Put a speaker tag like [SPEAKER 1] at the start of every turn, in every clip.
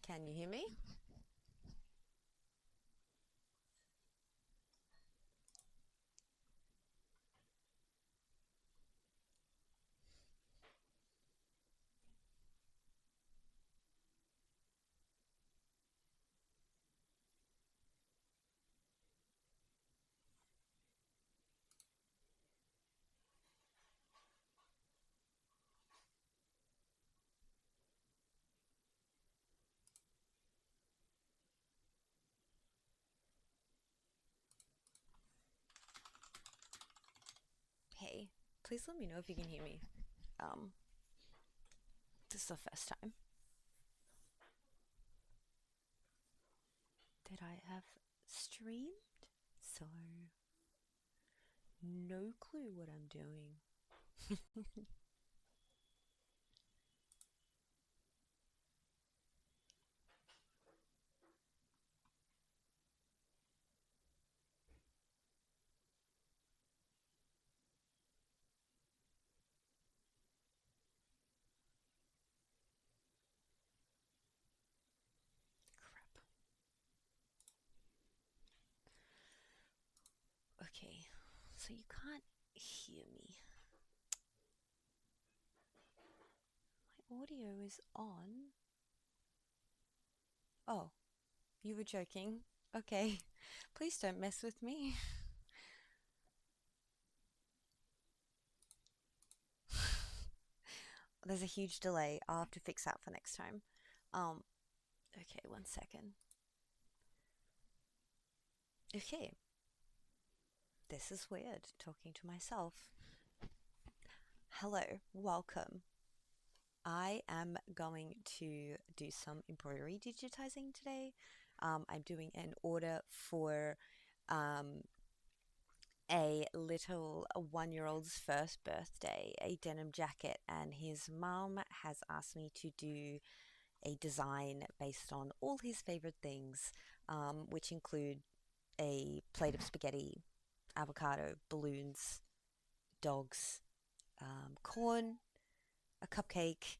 [SPEAKER 1] Can you hear me? Hey, please let me know if you can hear me. Um, this is the first time that I have streamed, so no clue what I'm doing. Crap. Okay, so you can't hear me. My audio is on. Oh, you were joking. Okay, please don't mess with me. There's a huge delay. I'll have to fix that for next time. Um, okay, 1 second. Okay, this is weird talking to myself. Hello, welcome. I am going to do some embroidery digitizing today. I'm doing an order for um, a little 1-year-old's first birthday, a denim jacket, and his mum has asked me to do a design based on all his favorite things, which include a plate of spaghetti, avocado, balloons, dogs, corn, a cupcake,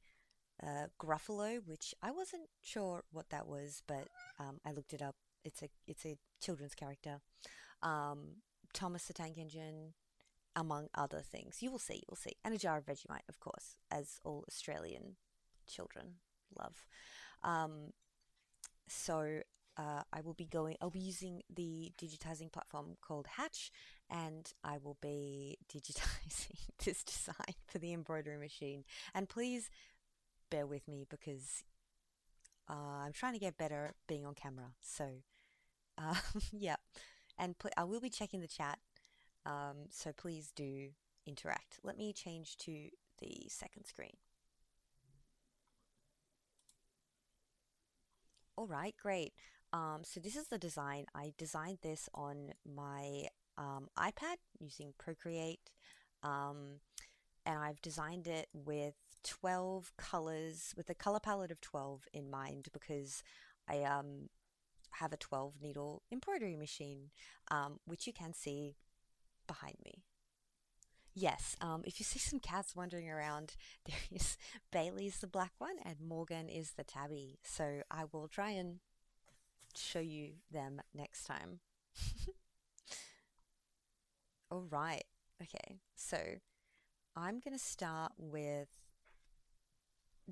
[SPEAKER 1] Gruffalo, which I wasn't sure what that was, but I looked it up. It's a children's character. Um, Thomas the Tank Engine, among other things. You will see, you will see, and a jar of Vegemite, of course, as all Australian children love. Um, so I will be going. I'll be using the digitizing platform called Hatch, and I will be digitizing this design for the embroidery machine. And please bear with me because I'm trying to get better being on camera. So, uh, yeah. And I will be checking the chat. So please do interact. Let me change to the second screen. All right, great. So this is the design. I designed this on my iPad using Procreate. Um, and I've designed it with 12 colors, with a color palette of 12 in mind because I have a 12 needle embroidery machine, which you can see behind me. Yes, if you see some cats wandering around, there is Bailey's the black one and Morgan is the tabby. So I will try and show you them next time. All right. Okay. So I'm going to start with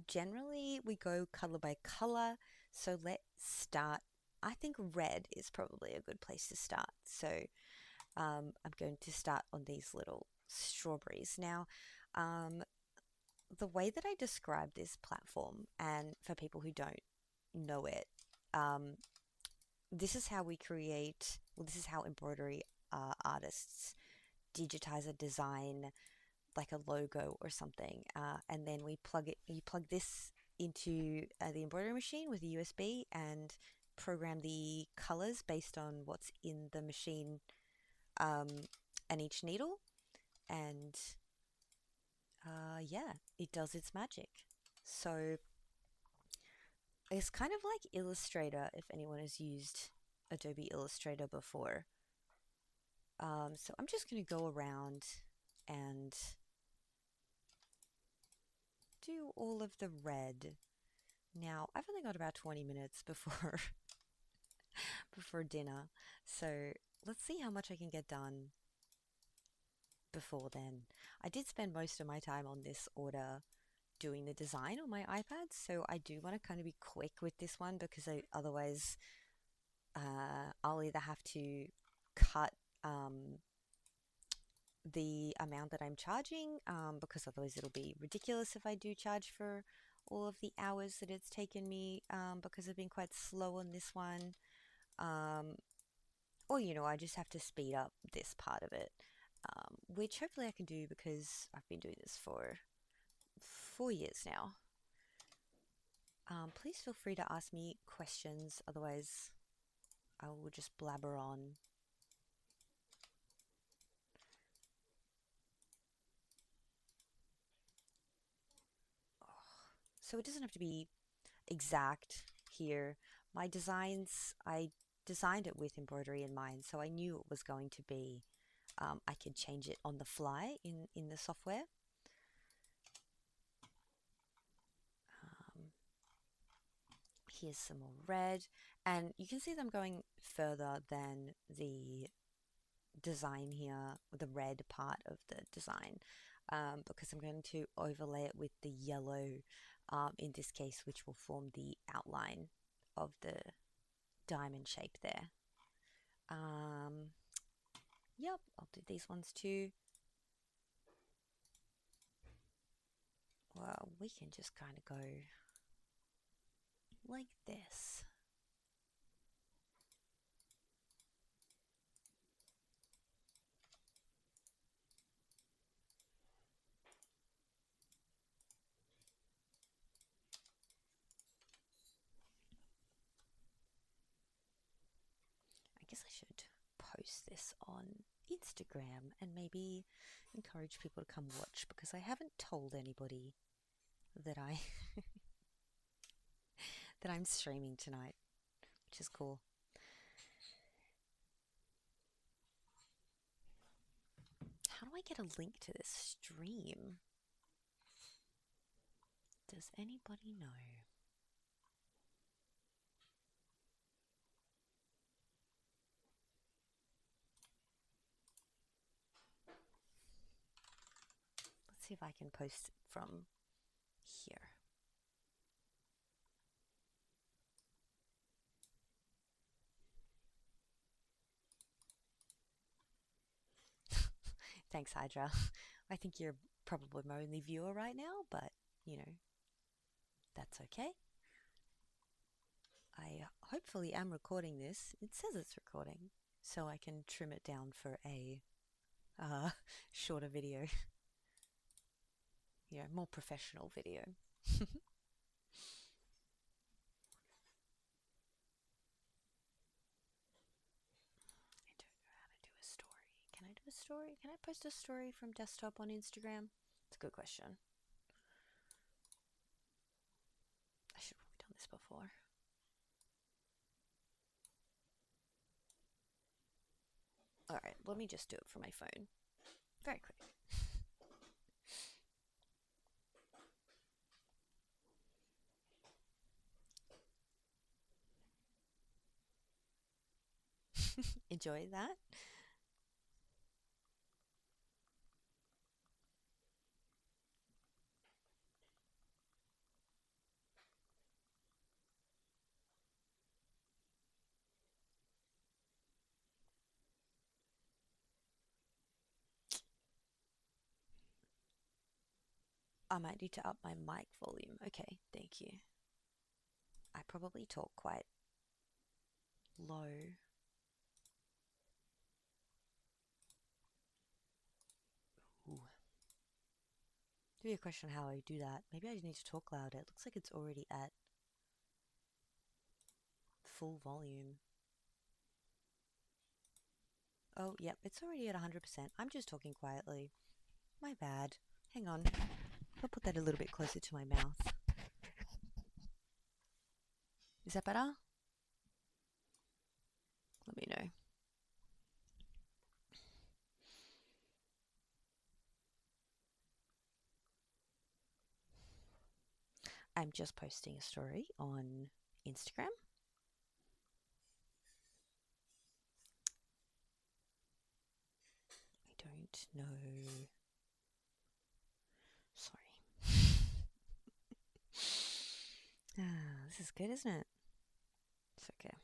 [SPEAKER 1] generally we go color by color. So let's start. I think red is probably a good place to start. So I'm going to start on these little strawberries. Now, um, the way that I describe this platform, and for people who don't know it, um, this is how we create, well, this is how embroidery artists digitize a design like a logo or something. And then you plug this into the embroidery machine with a USB and program the colors based on what's in the machine um, and each needle. And yeah, it does its magic. So it's kind of like Illustrator if anyone has used Adobe Illustrator before. So I'm just going to go around and do all of the red Now, I've only got about 20 minutes before before dinner, so let's see how much I can get done before then. I did spend most of my time on this order doing the design on my iPad, so I do want to kind of be quick with this one because otherwise I'll either have to cut the amount that I'm charging because otherwise it'll be ridiculous if I do charge for all of the hours that it's taken me because I've been quite slow on this one. Um, or, I just have to speed up this part of it, which hopefully I can do because I've been doing this for 4 years now. Please feel free to ask me questions, otherwise I will just blabber on. So it doesn't have to be exact here. My designs, I designed it with embroidery in mind, so I knew it was going to be, I could change it on the fly in the software. Um, Here's some more red, and you can see them going further than the design here, the red part of the design, because I'm going to overlay it with the yellow in this case, which will form the outline of the diamond shape there. Yep, I'll do these ones too. Well, we can just kind of go like this. I guess I should post this on Instagram and maybe encourage people to come watch because I haven't told anybody that that I'm streaming tonight, which is cool. How do I get a link to this stream? Does anybody know? Let's see if I can post it from here. Thanks, Hydra. I think you're probably my only viewer right now, but that's okay. I hopefully am recording this. It says it's recording, so I can trim it down for a shorter video, more professional video. I don't know how to do a story. Can I do a story? Can I post a story from desktop on Instagram? It's a good question. I should have done this before. Alright, let me just do it from my phone. Very quick. Enjoy that. I might need to up my mic volume. Okay, thank you. I probably talk quite low. Ooh. Maybe a question how I do that. Maybe I need to talk louder. It looks like it's already at full volume. Oh, yep, it's already at 100%. I'm just talking quietly. My bad. Hang on. I'll put that a little bit closer to my mouth. Is that better? Let me know. I'm just posting a story on Instagram. I don't know. Sorry. This is good, isn't it? It's okay.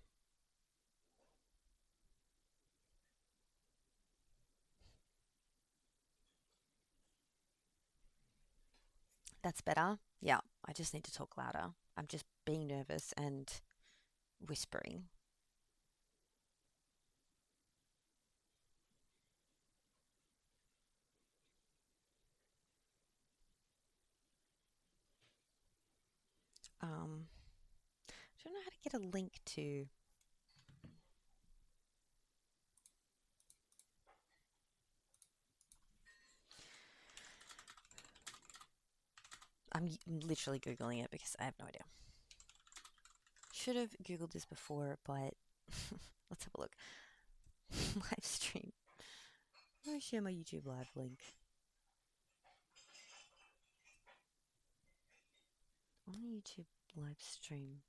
[SPEAKER 1] That's better. Yeah, I just need to talk louder. I'm just being nervous and whispering. I don't know how to get a link to. I'm literally Googling it because I have no idea. Should have Googled this before, but let's have a look. Live stream. Let me share my YouTube live link. On the YouTube live stream.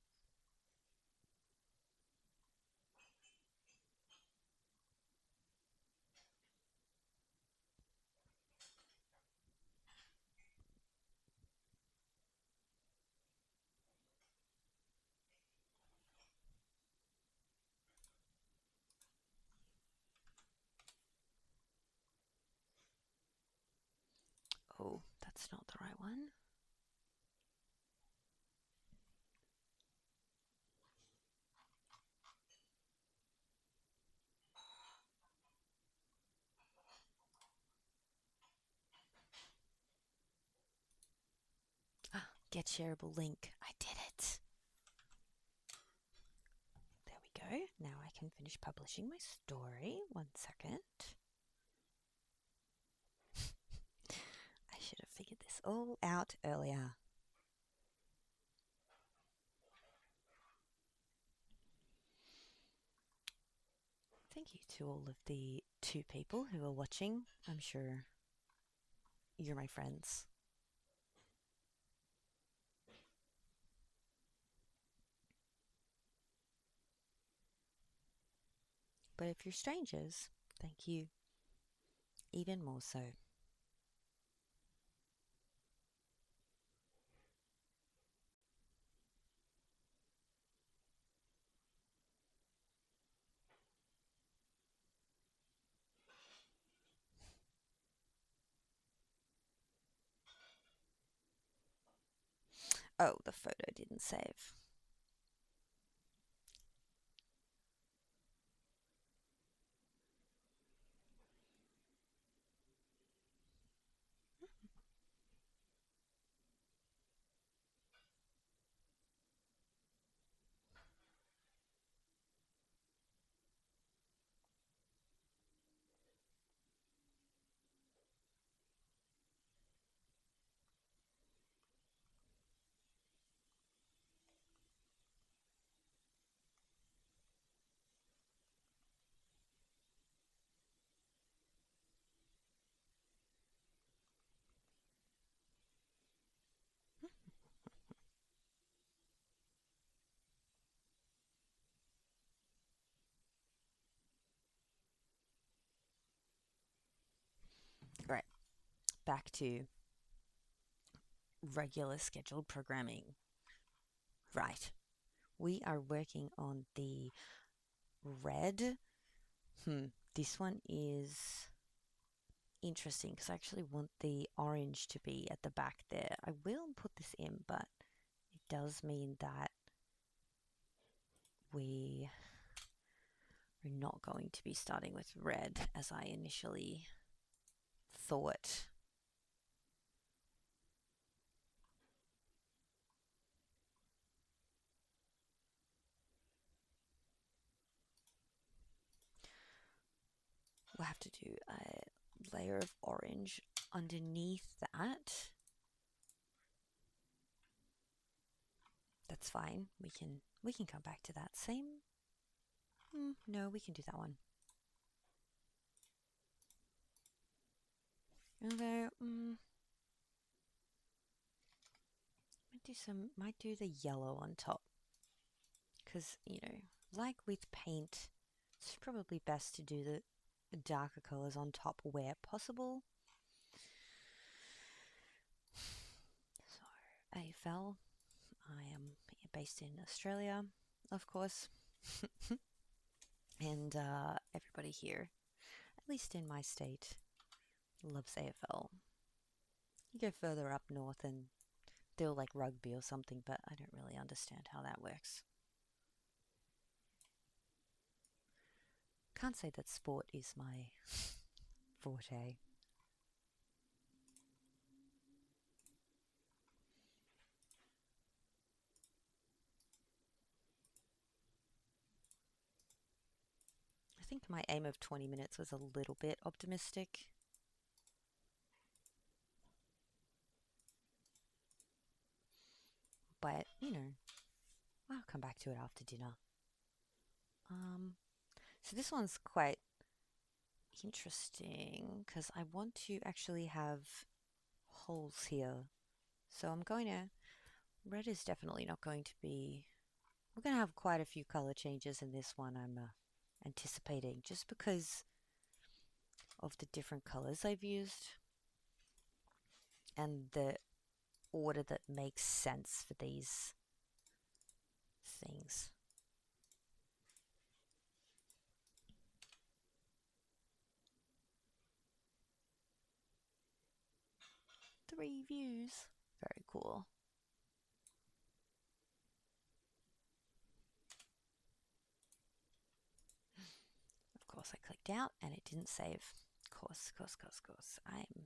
[SPEAKER 1] Oh, that's not the right one. Get shareable link. I did it. There we go. Now I can finish publishing my story. 1 second. I should have figured this all out earlier. Thank you to all of the 2 people who are watching. I'm sure you're my friends. But if you're strangers, thank you even more so. Oh, the photo didn't save. Right, back to regular scheduled programming. Right, we are working on the red. This one is interesting because I actually want the orange to be at the back there. I will put this in, but it does mean that we are not going to be starting with red as I initially thought. We'll have to do a layer of orange underneath that. That's fine. We can come back to that. Same. No, we can do that one. Although, might do the yellow on top. Because, like with paint, it's probably best to do the darker colors on top where possible. So, AFL, I am based in Australia, of course. And everybody here, at least in my state, loves AFL. You go further up north and they'll like rugby or something, but I don't really understand how that works. Can't say that sport is my forte. I think my aim of 20 minutes was a little bit optimistic. But, I'll come back to it after dinner. Um, so this one's quite interesting because I want to actually have holes here. So I'm going to, red is definitely not going to be, we're going to have quite a few color changes in this one, I'm anticipating, just because of the different colors I've used and the order that makes sense for these things. Three views. Very cool. Of course, I clicked out and it didn't save. Of course, of course, of course, of course. I'm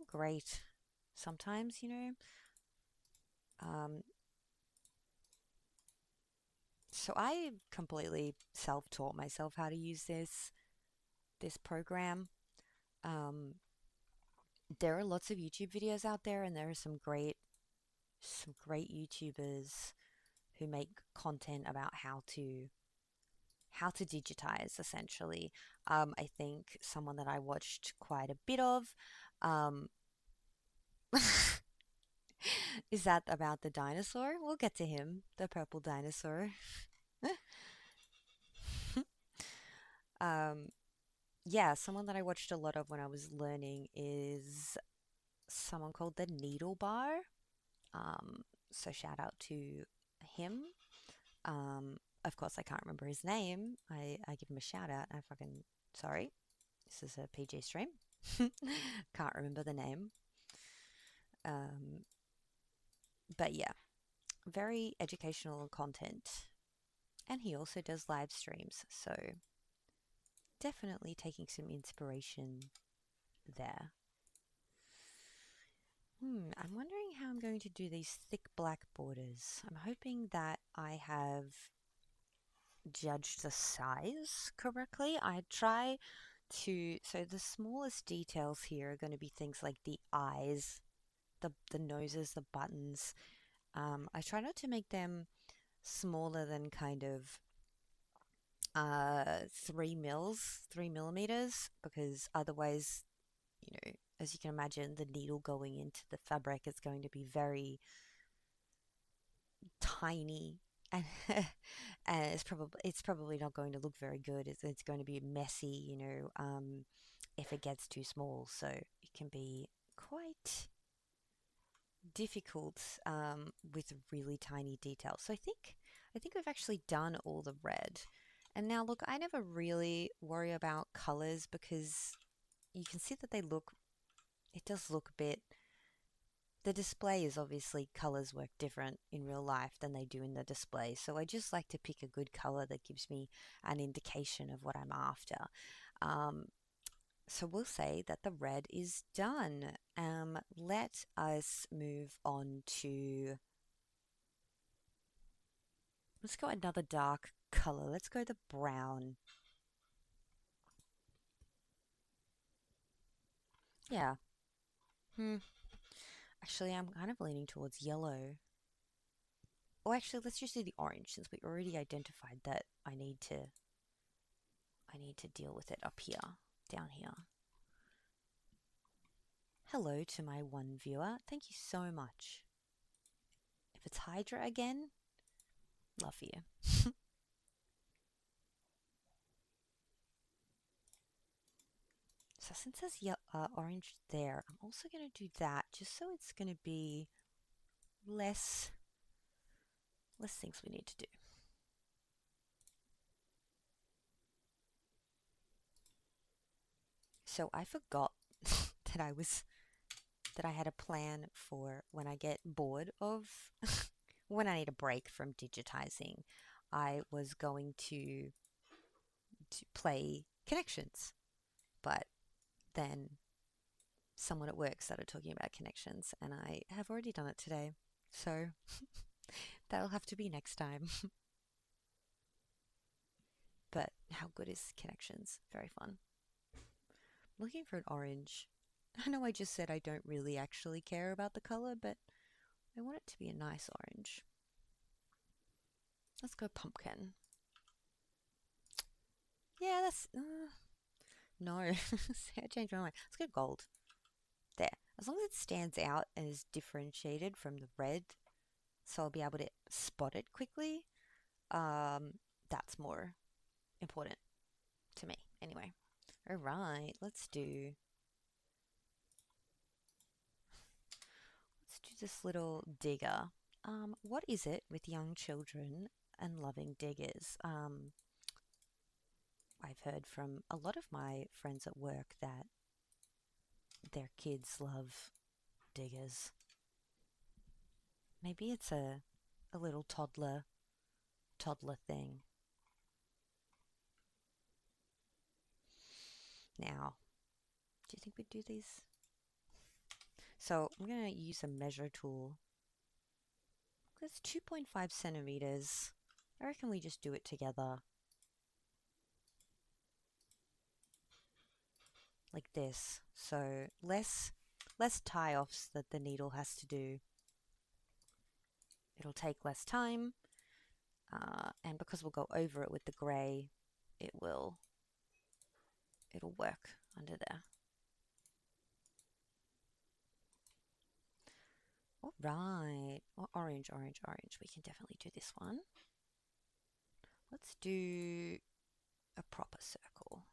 [SPEAKER 1] great. Sometimes, Um, so I completely self-taught myself how to use this program. Um, there are lots of YouTube videos out there, and there are some great YouTubers who make content about how to digitize essentially. I think someone that I watched quite a bit of um, is that about the dinosaur. We'll get to him, the purple dinosaur. um, yeah, someone that I watched a lot of when I was learning is someone called the Needle Bar. So shout out to him. Of course, I can't remember his name. I give him a shout out. I fucking sorry. This is a PG stream. Can't remember the name. Um, but yeah, very educational content. And he also does live streams. So definitely taking some inspiration there. I'm wondering how I'm going to do these thick black borders. I'm hoping that I have judged the size correctly. I try so the smallest details here are going to be things like the eyes, the noses, the buttons. I try not to make them smaller than kind of 3 millimeters, because otherwise, as you can imagine, the needle going into the fabric is going to be very tiny, and and it's probably not going to look very good. It's going to be messy, if it gets too small. So it can be quite difficult with really tiny details. So I think we've actually done all the red. And now look, I never really worry about colors because you can see that it does look a bit, the display is obviously colors work different in real life than they do in the display. So I just like to pick a good color that gives me an indication of what I'm after. Um, so we'll say that the red is done. Let us move on to, let's go another dark color. Let's go the brown. Yeah. Hmm. Actually, I'm kind of leaning towards yellow. Oh, actually, let's just do the orange since we already identified that I need to deal with it up here, down here. Hello to my one viewer. Thank you so much. If it's Hydra again, love you. So since there's orange there, I'm also going to do that just so it's going to be less things we need to do. So I forgot that I had a plan for when I get bored of when I need a break from digitizing. I was going to play Connections, but then someone at work started talking about Connections, and I have already done it today. So that'll have to be next time. But how good is Connections? Very fun. Looking for an orange. I know I just said I don't really actually care about the color, but I want it to be a nice orange. Let's go pumpkin. Yeah, that's... no, I changed my mind. Let's go gold. There. As long as it stands out and is differentiated from the red, so I'll be able to spot it quickly, that's more important to me. Anyway. Alright, let's do this little digger. What is it with young children and loving diggers? I've heard from a lot of my friends at work that their kids love diggers. Maybe it's a little toddler thing. Now, do you think we'd do these? So I'm going to use a measure tool. That's 2.5 centimeters. I reckon we just do it together. Like this. So less tie-offs that the needle has to do. It'll take less time. And because we'll go over it with the grey, it'll work under there. All right. Oh, orange, orange, orange. We can definitely do this one. Let's do a proper circle.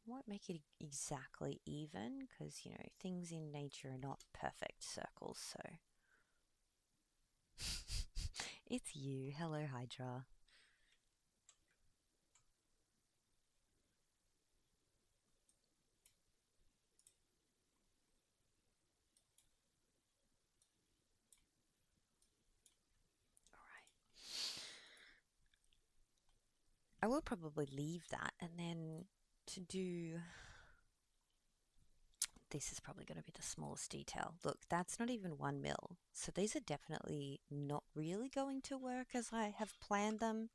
[SPEAKER 1] Won't make it exactly even because, you know, things in nature are not perfect circles, so. It's you. Hello, Hydra. All right. I will probably leave that and then to do this is probably going to be the smallest detail. Look, that's not even 1 mil. So these are definitely not really going to work as I have planned them.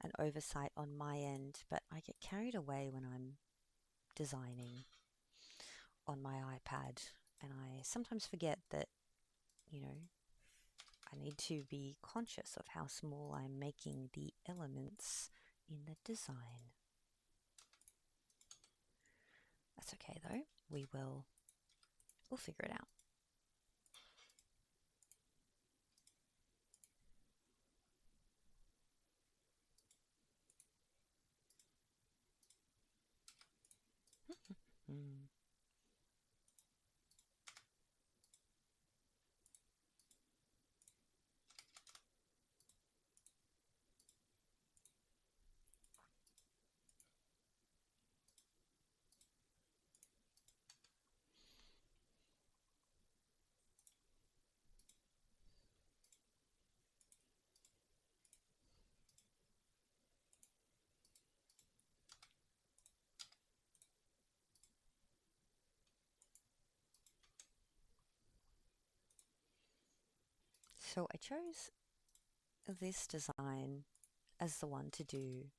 [SPEAKER 1] An oversight on my end, but I get carried away when I'm designing on my iPad. And I sometimes forget that, you know, I need to be conscious of how small I'm making the elements in the design. That's okay though. We'll figure it out. Mm. So I chose this design as the one to do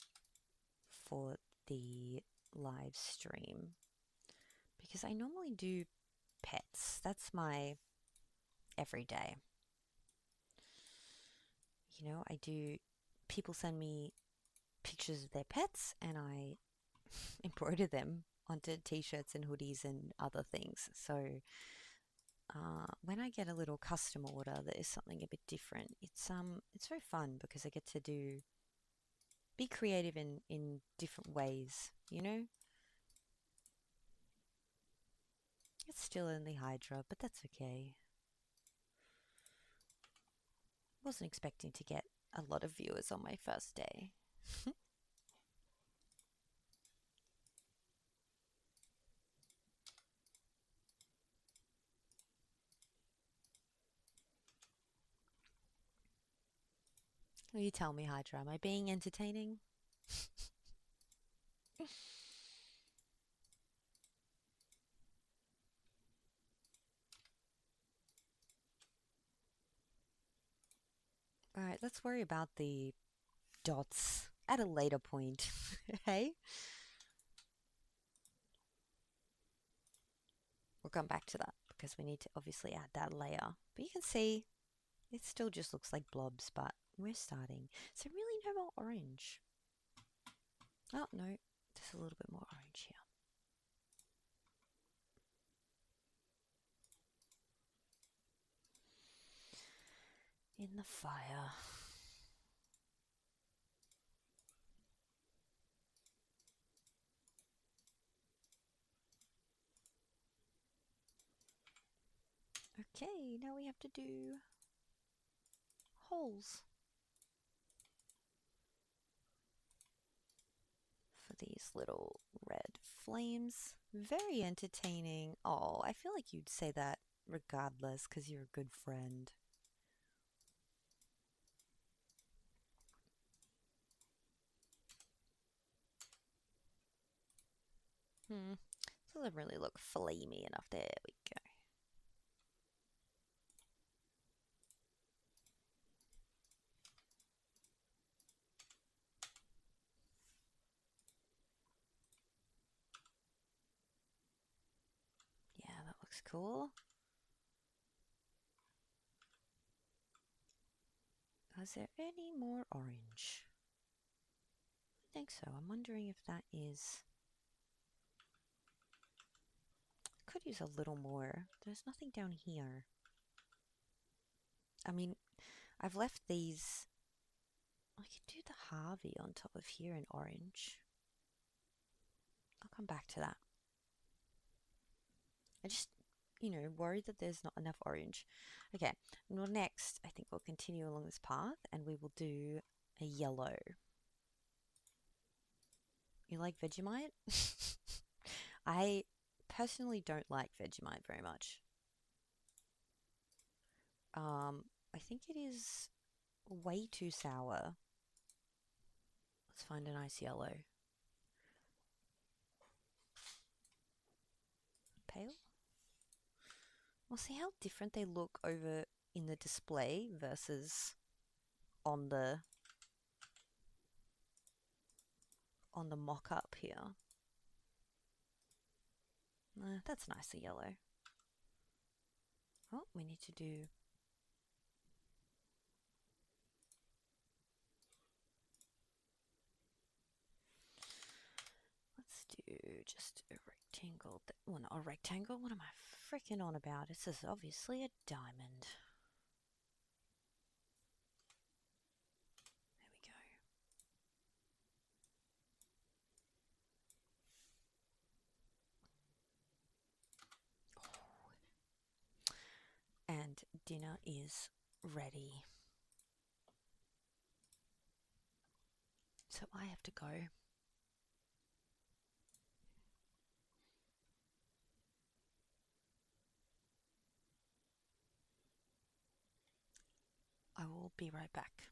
[SPEAKER 1] for the live stream because I normally do pets. That's my everyday. You know, people send me pictures of their pets and I embroider them onto t-shirts and hoodies and other things. So when I I get a little custom order that is something a bit different, it's very fun because I get to do be creative in different ways, you know? It's still only Hydra, but that's okay. Wasn't expecting to get a lot of viewers on my first day. Will you tell me, Hydra, am I being entertaining? Alright, let's worry about the dots at a later point. Hey? We'll come back to that because we need to obviously add that layer. But you can see it still just looks like blobs, but we're starting. So really no more orange. Oh, no, there's a little bit more orange here. In the fire. Okay, now we have to do holes for these little red flames. Very entertaining. Oh, I feel like you'd say that regardless because you're a good friend. Doesn't really look flamey enough. There we go. Yeah, that looks cool. Is there any more orange? I think so. I'm wondering if that is... Could use a little more. There's nothing down here. I mean, I've left these... I could do the Harvey on top of here in orange. I'll come back to that. I just, worried that there's not enough orange. Okay, well next, I think we'll continue along this path and we will do a yellow. You like Vegemite? I personally don't like Vegemite very much. I think it is way too sour. Let's find a nice yellow. Pale? We'll see how different they look over in the display versus on the mock-up here. That's nicer yellow. Oh, we need to do... Let's do just a rectangle. Well, not a rectangle. What am I freaking on about? This is obviously a diamond. There we go. And dinner is ready. So I have to go. I will be right back.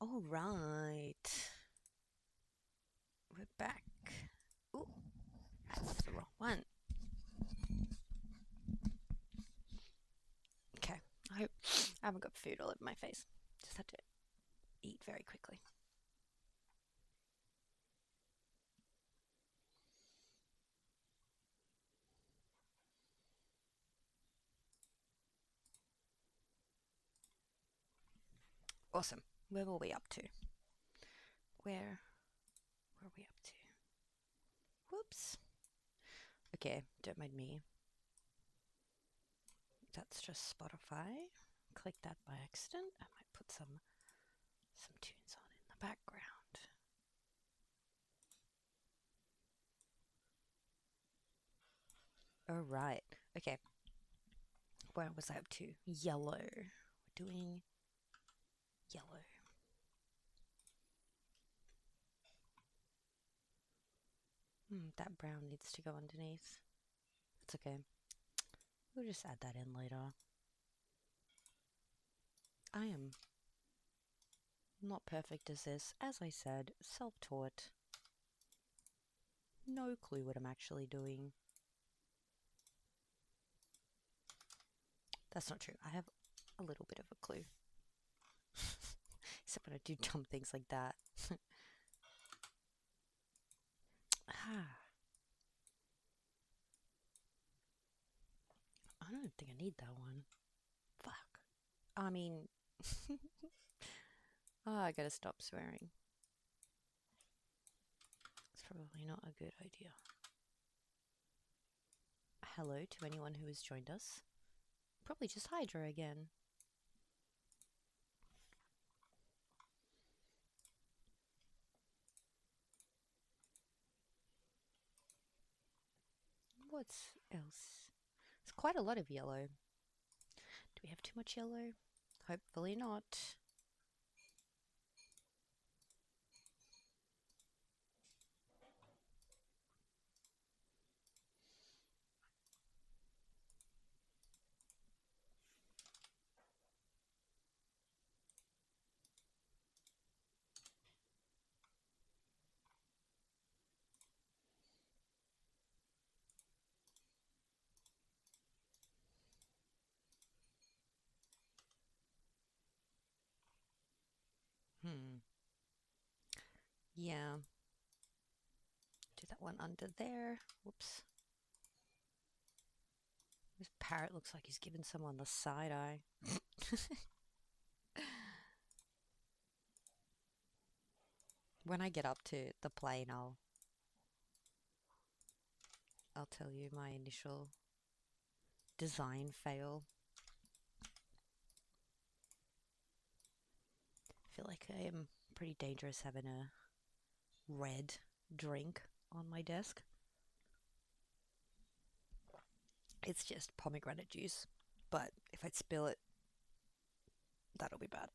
[SPEAKER 1] All right. We're back. Ooh, that's the wrong one. Okay. I hope I haven't got food all over my face. Just had to eat very quickly. Awesome. Where were we up to? Where were we up to? Whoops. Okay, don't mind me. That's just Spotify. Click that by accident. I might put some tunes on in the background. All right. Okay. Where was I up to? Yellow. We're doing yellow. That brown needs to go underneath. It's okay. We'll just add that in later. I am not perfect as this. As I said, self-taught. No clue what I'm actually doing. That's not true. I have a little bit of a clue. Except when I do dumb things like that. I don't think I need that one. Fuck. I mean, I gotta stop swearing. It's probably not a good idea. Hello to anyone who has joined us. Probably just Hydra again. What else? It's quite a lot of yellow. Do we have too much yellow? Hopefully not. Hmm. Yeah. Do that one under there. Whoops. This parrot looks like he's giving someone the side eye. When I get up to the plane, I'll tell you my initial design fail. I feel like I am pretty dangerous having a red drink on my desk. It's just pomegranate juice, but if I spill it, that'll be bad.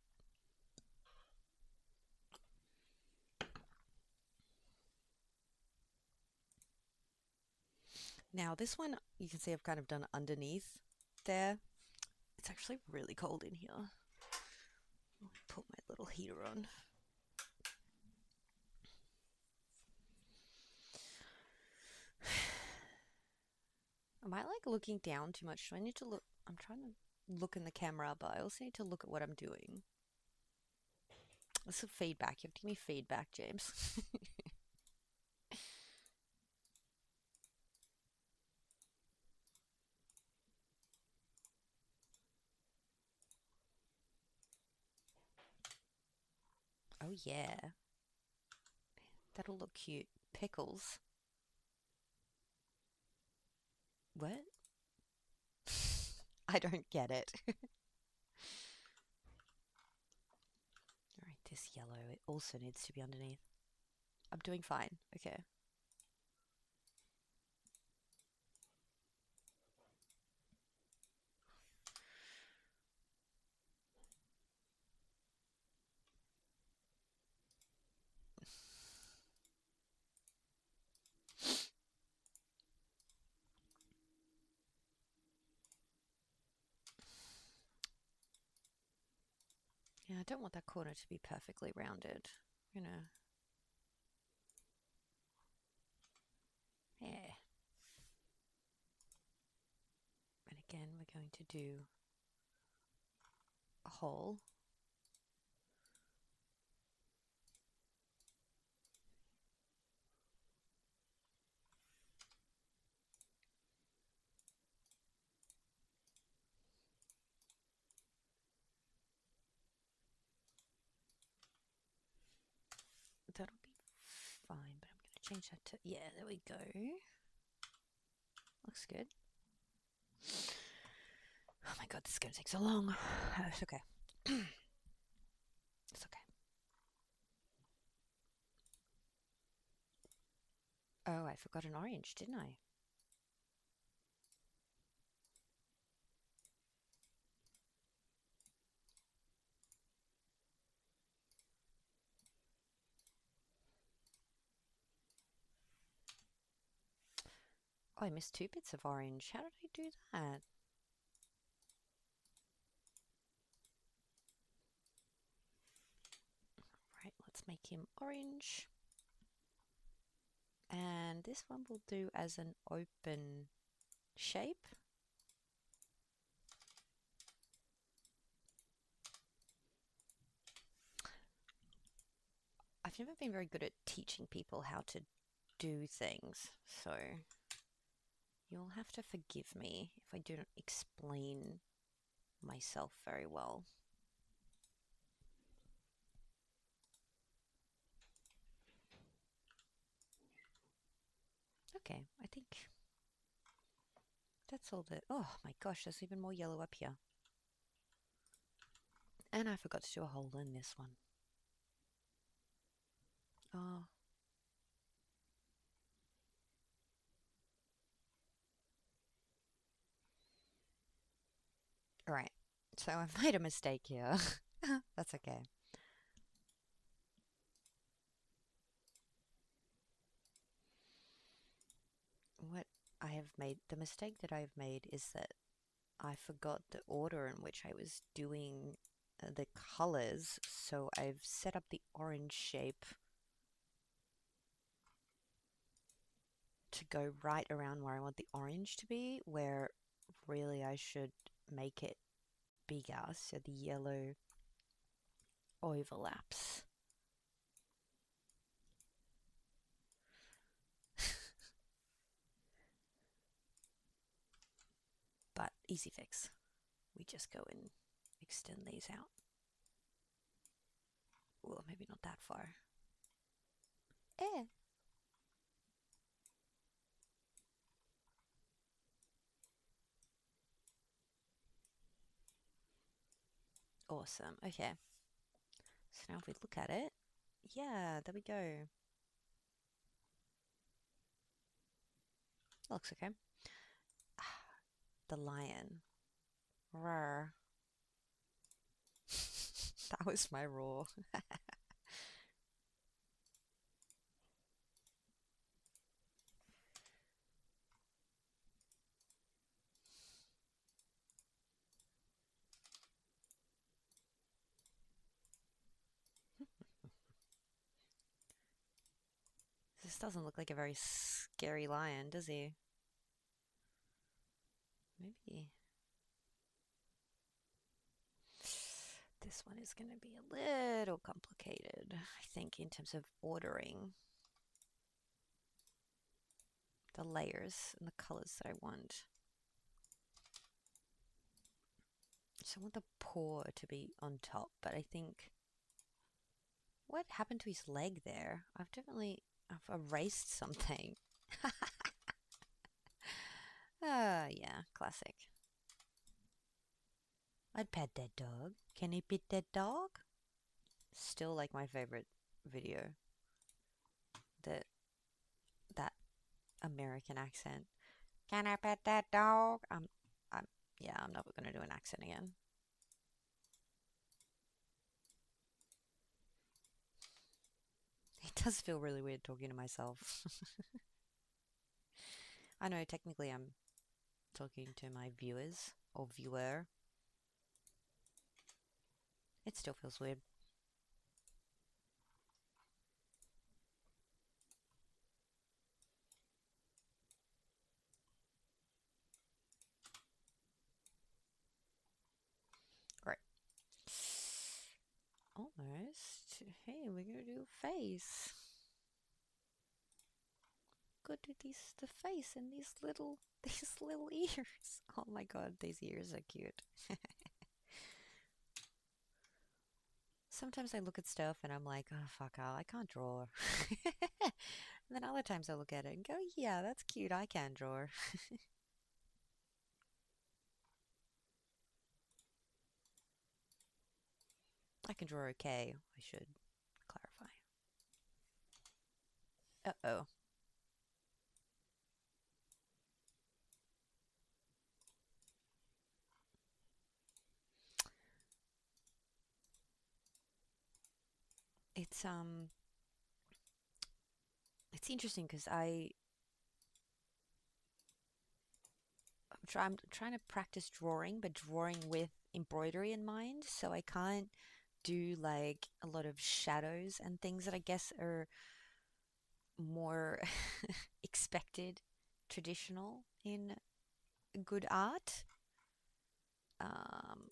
[SPEAKER 1] Now, this one, you can see I've kind of done underneath there. It's actually really cold in here. I'll put my little heater on. Am I like looking down too much? Do I need to look? I'm trying to look in the camera, but I also need to look at what I'm doing. This is feedback. You have to give me feedback, James. Oh, yeah. That'll look cute. Pickles. What? I don't get it. Alright, this yellow, it also needs to be underneath. I'm doing fine. Okay. Yeah, don't want that corner to be perfectly rounded. You know. Yeah. And again, we're going to do a hole. That'll be fine, but I'm going to change that to, yeah, there we go. Looks good. Oh my god, this is going to take so long. Oh, it's okay. It's okay. Oh, I forgot an orange, didn't I? Oh, I missed 2 bits of orange. How did I do that? Right, let's make him orange. And this one will do as an open shape. I've never been very good at teaching people how to do things, so you'll have to forgive me if I don't explain myself very well. Okay, I think that's all the... Oh my gosh, there's even more yellow up here. And I forgot to do a hole in this one. Oh. Right, so I've made a mistake here. That's okay. What I have made, the mistake that I've made is that I forgot the order in which I was doing the colors, so I've set up the orange shape to go right around where I want the orange to be, where really I should make it bigger so the yellow overlaps. But easy fix. We just go and extend these out. Well, maybe not that far. Eh. Awesome. Okay. So now if we look at it, yeah, there we go. Looks okay. The lion. Rawr. That was my roar. This doesn't look like a very scary lion, does he? Maybe. This one is going to be a little complicated, I think, in terms of ordering the layers and the colors that I want. So I want the paw to be on top, but I think... What happened to his leg there? I've erased something. Yeah, classic. I'd pet that dog. Can you pet that dog? Still like my favorite video. That American accent. Can I pet that dog? Yeah, I'm never gonna do an accent again. It does feel really weird talking to myself. I know technically I'm talking to my viewers or viewer. It still feels weird. Right. Almost. Hey, we're gonna do a face. Go do the face and these little ears. Oh my god, these ears are cute. Sometimes I look at stuff and I'm like, oh fuck, I can't draw. And then other times I look at it and go, yeah, that's cute, I can draw. I can draw okay, I should clarify. Uh-oh. It's it's interesting because I'm trying to practice drawing, but drawing with embroidery in mind, so I can't do like a lot of shadows and things that I guess are more expected, traditional in good art. Um,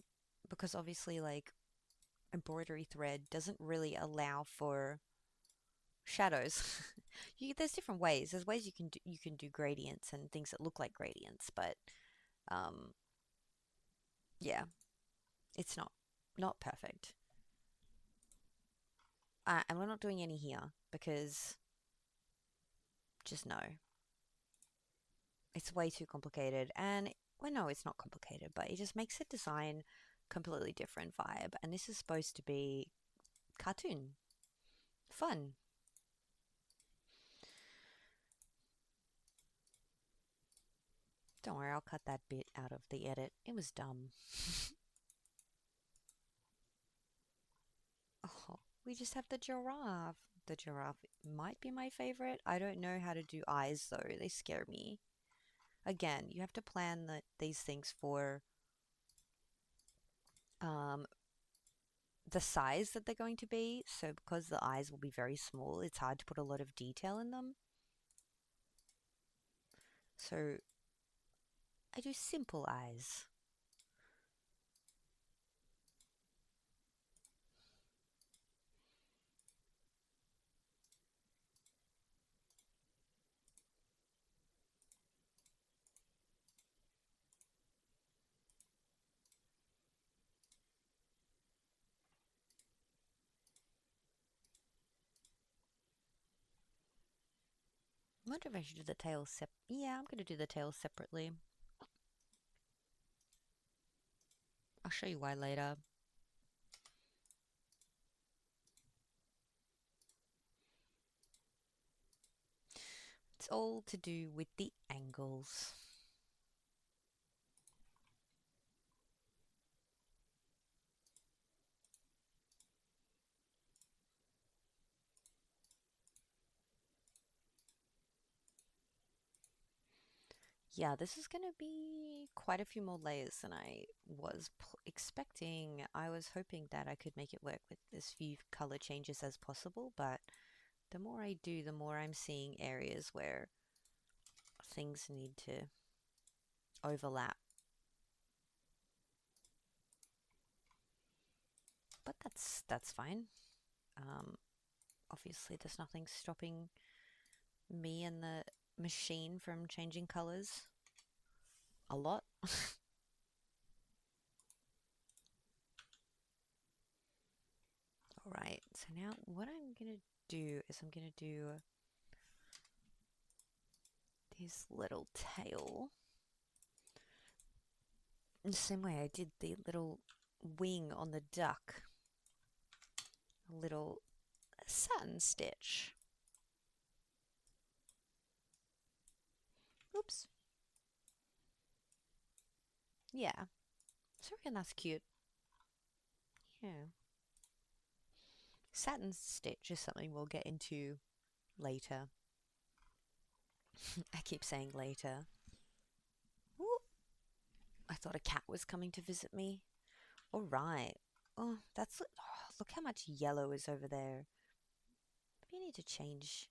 [SPEAKER 1] because obviously, like embroidery thread doesn't really allow for shadows. There's different ways. There's ways you can do gradients and things that look like gradients, but um, yeah, it's not perfect. And we're not doing any here because just no, it's way too complicated. And well, no, it's not complicated, but it just makes the design completely different vibe. And this is supposed to be cartoon, fun. Don't worry, I'll cut that bit out of the edit. It was dumb. Oh, we just have the giraffe. The giraffe might be my favorite. I don't know how to do eyes though. They scare me. Again, you have to plan these things for um, the size that they're going to be. So because the eyes will be very small, it's hard to put a lot of detail in them. So I do simple eyes. I wonder if I should do the tail Yeah, I'm going to do the tail separately. I'll show you why later. It's all to do with the angles. Yeah, this is going to be quite a few more layers than I was expecting. I was hoping that I could make it work with as few color changes as possible, but the more I do, the more I'm seeing areas where things need to overlap. But that's fine. Um, Obviously, there's nothing stopping me and the machine from changing colors a lot. All right, so now what I'm gonna do is I'm gonna do this little tail in the same way I did the little wing on the duck. A little satin stitch. Oops. Yeah, so I reckon that's cute. Yeah. Satin stitch is something we'll get into later. I keep saying later. Ooh, I thought a cat was coming to visit me. All right. Oh, look how much yellow is over there. Maybe I need to change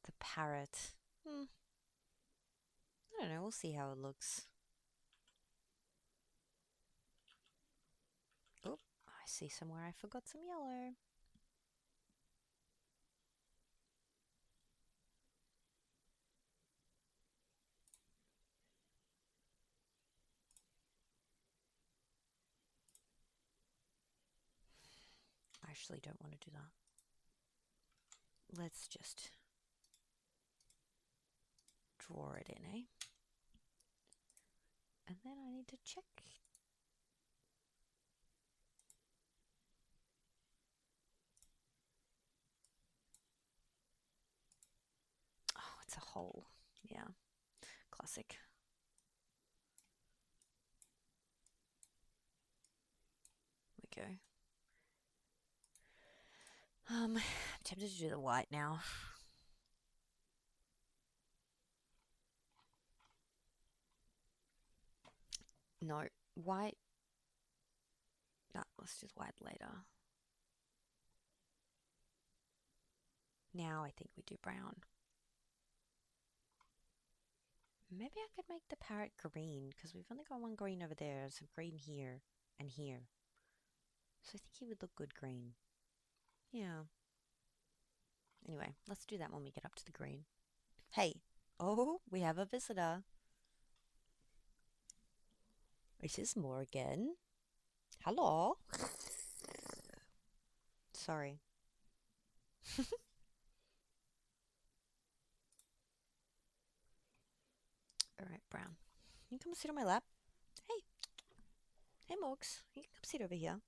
[SPEAKER 1] the parrot. I don't know. We'll see how it looks. Oh, I see somewhere I forgot some yellow. I actually don't want to do that. Let's just draw it in, eh? And then I need to check. Oh, it's a hole. Yeah, classic. There we go. I'm tempted to do the white now. No, white. No, let's do white later. Now I think we do brown. Maybe I could make the parrot green because we've only got one green over there, some green here and here. So I think he would look good green. Yeah. Anyway, let's do that when we get up to the green. Hey, oh, we have a visitor. This is Morgan. Hello. Sorry. All right, Brown. You come sit on my lap. Hey. Hey, Morgs. You can come sit over here.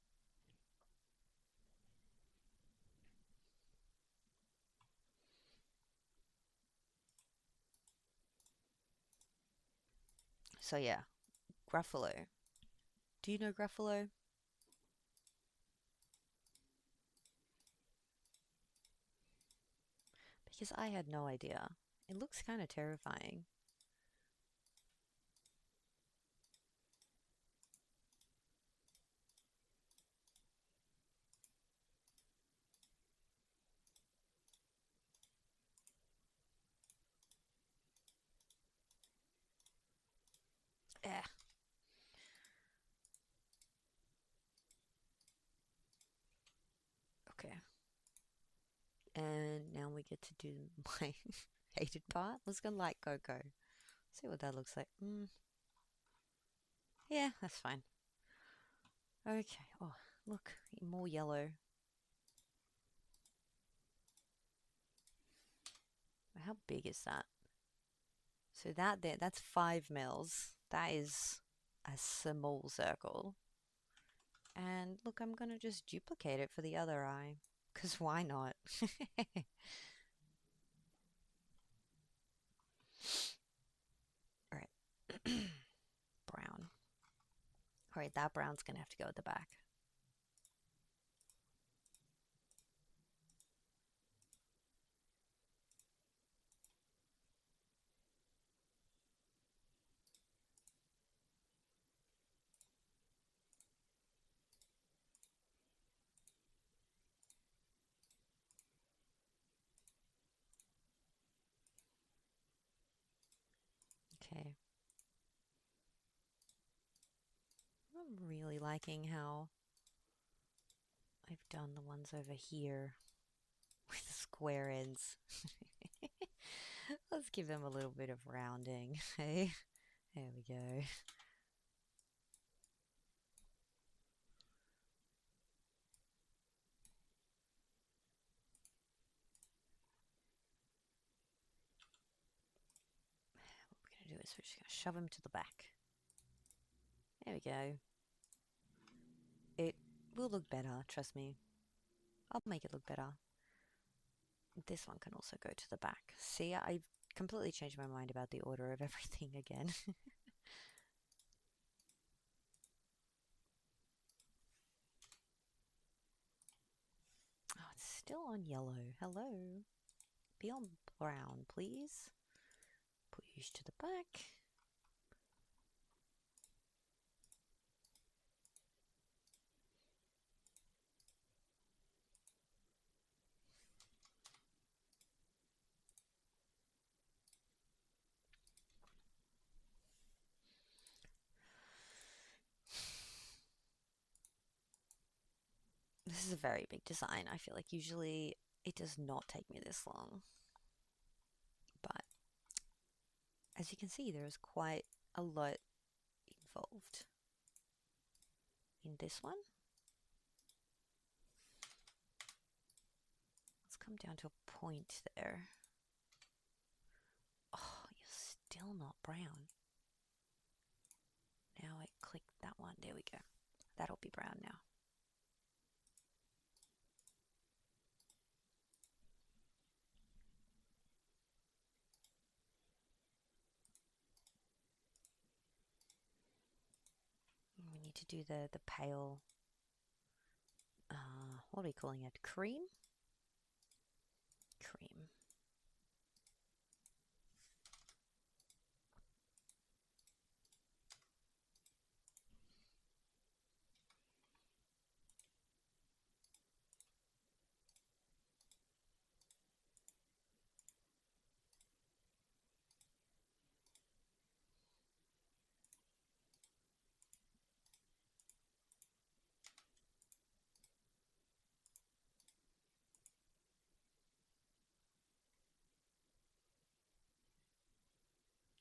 [SPEAKER 1] So yeah, Gruffalo. Do you know Gruffalo? Because I had no idea. It looks kind of terrifying. Eh. Okay. And now we get to do my hated part. Let's go light Coco. See what that looks like. Yeah, that's fine. Okay. Oh, look, more yellow. How big is that? So that's 5 mils. That is a small circle. And look, I'm gonna just duplicate it for the other eye. Because why not? All right. Brown. All right, that brown's gonna have to go at the back. Okay. I'm really liking how I've done the ones over here with square ends. Let's give them a little bit of rounding. Hey, there we go. What we're gonna do is we're just gonna shove them to the back. There we go. It will look better, trust me. I'll make it look better. This one can also go to the back. See, I've completely changed my mind about the order of everything again. Oh, it's still on yellow. Hello. Be on brown, please. Push to the back. is a very big design. I feel like usually it does not take me this long. But as you can see, there is quite a lot involved in this one. Let's come down to a point there. Oh, you're still not brown. Now I click that one. There we go. That'll be brown now. We need to do the pale, what are we calling it? Cream? Cream.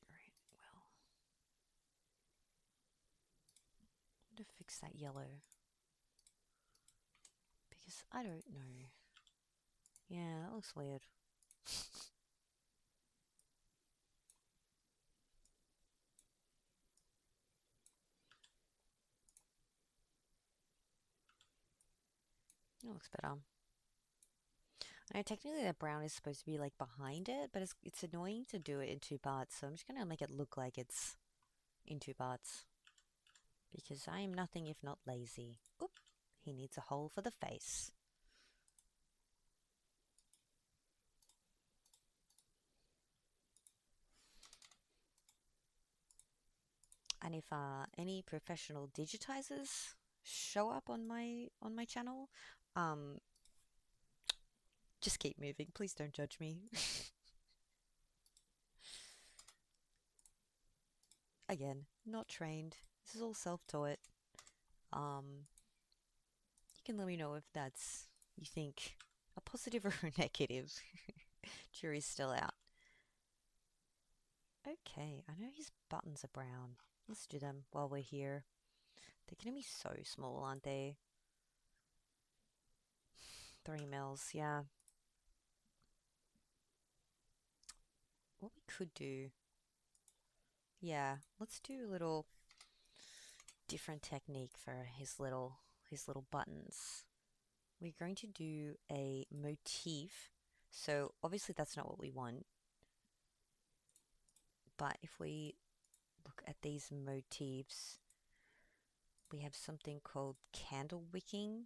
[SPEAKER 1] Right, well, I'm going to fix that yellow because I don't know. Yeah, that looks weird. It looks better. I know technically that brown is supposed to be like behind it, but it's annoying to do it in two parts, so I'm just gonna make it look like it's in two parts. Because I am nothing if not lazy. Oop, he needs a hole for the face. And if any professional digitizers show up on my channel, um, just keep moving. Please don't judge me. Again, not trained. This is all self-taught. You can let me know if that's you think a positive or a negative. Jury's still out. Okay, I know his buttons are brown. Let's do them while we're here. They're gonna be so small, aren't they? 3 mils, yeah. What we could do, yeah, let's do a little different technique for his little buttons. We're going to do a motif. So obviously that's not what we want. But if we look at these motifs, we have something called candle wicking.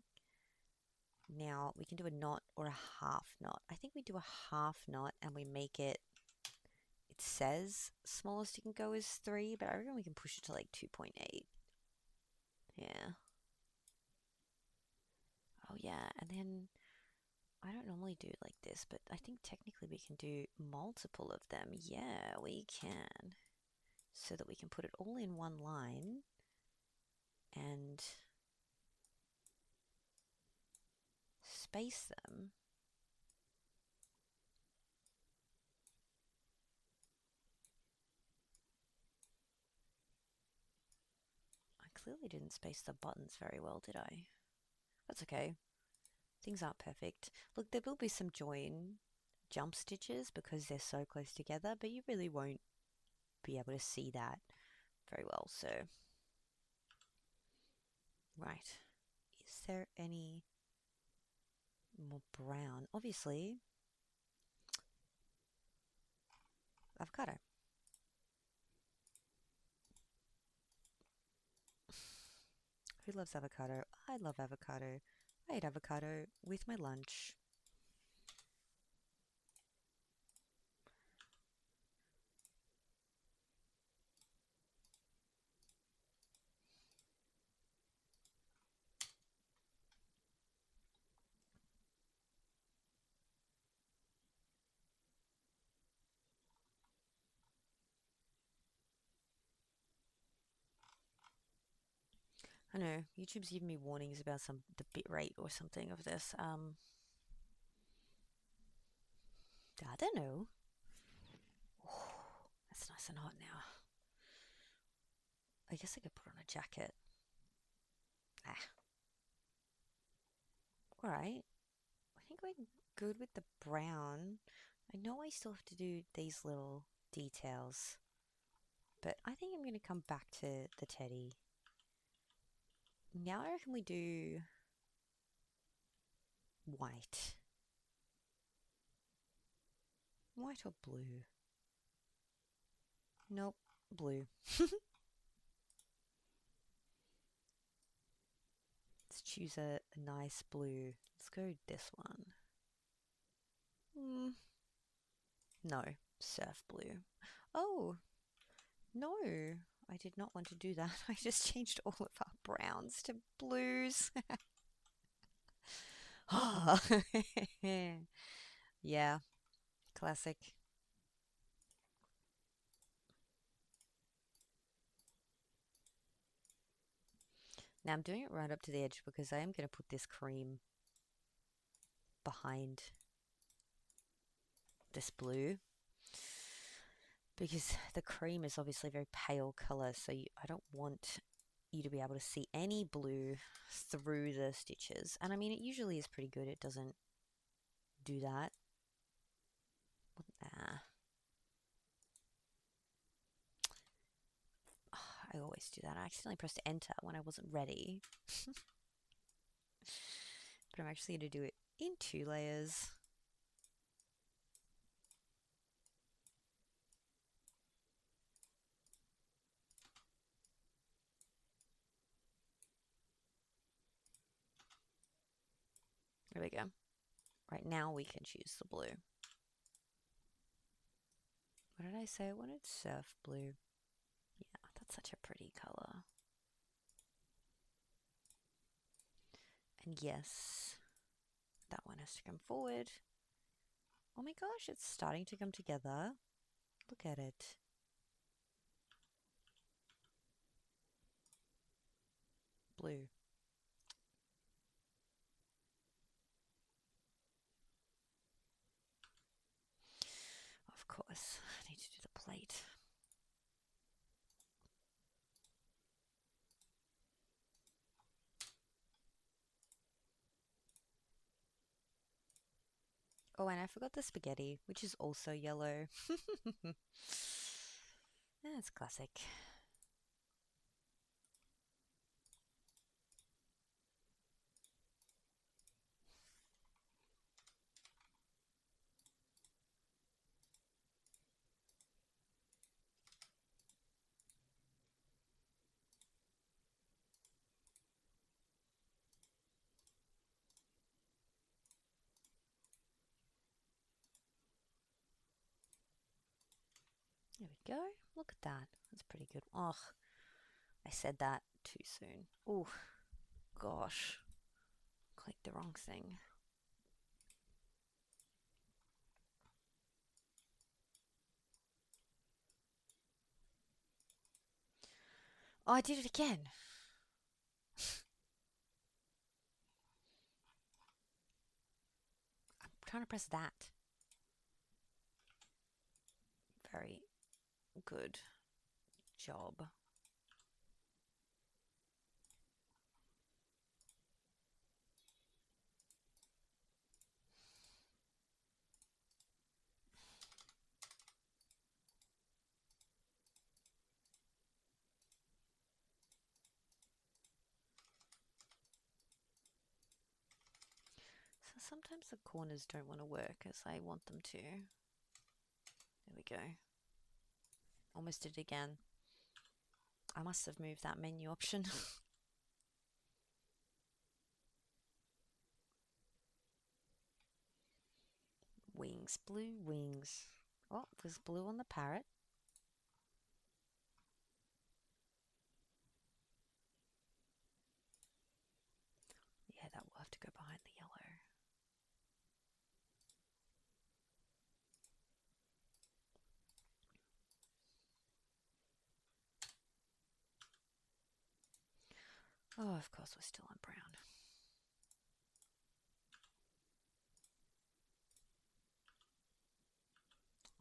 [SPEAKER 1] Now we can do a knot or a half knot. I think we do a half knot and we make it, it says smallest you can go is 3, but I reckon we can push it to like 2.8. Yeah. Oh yeah, and then I don't normally do it like this, but I think technically we can do multiple of them. Yeah, we can. So that we can put it all in one line and space them. I clearly didn't space the buttons very well, did I? That's okay. Things aren't perfect. Look, there will be some jump stitches because they're so close together, but you really won't be able to see that very well. So, right. Is there any more brown? Obviously, avocado. Who loves avocado? I love avocado. I eat avocado with my lunch. I know YouTube's giving me warnings about the bit rate or something of this. I don't know. That's nice and hot now. I guess I could put on a jacket. Ah, all right. I think we're good with the brown. I know I still have to do these little details, but I think I'm going to come back to the teddy. Now I reckon we do white. White or blue? Nope, blue. Let's choose a nice blue. Let's go this one. No, surf blue. Oh, no, I did not want to do that. I just changed all of our browns to blues. Yeah, classic. Now I'm doing it right up to the edge because I am going to put this cream behind this blue because the cream is obviously a very pale color, so I don't want you to be able to see any blue through the stitches. And I mean, it usually is pretty good. It doesn't do that. Nah. I always do that. I accidentally pressed enter when I wasn't ready. But I'm actually going to do it in 2 layers. There we go. Right now we can choose the blue. What did I say? I wanted surf blue. Yeah, that's such a pretty color. And yes, that one has to come forward. Oh my gosh, it's starting to come together. Look at it. Blue. Of course, I need to do the plate. Oh, and I forgot the spaghetti, which is also yellow. That's classic. There we go. Look at that. That's pretty good. Oh, I said that too soon. Oh, gosh. Clicked the wrong thing. Oh, I did it again. I'm trying to press that. Very good job. So sometimes the corners don't want to work as I want them to. There we go. Almost did it again. I must have moved that menu option. Wings, blue wings. Oh, there's blue on the parrot. Yeah, that will have to go behind the yellow. Oh, of course we're still on brown.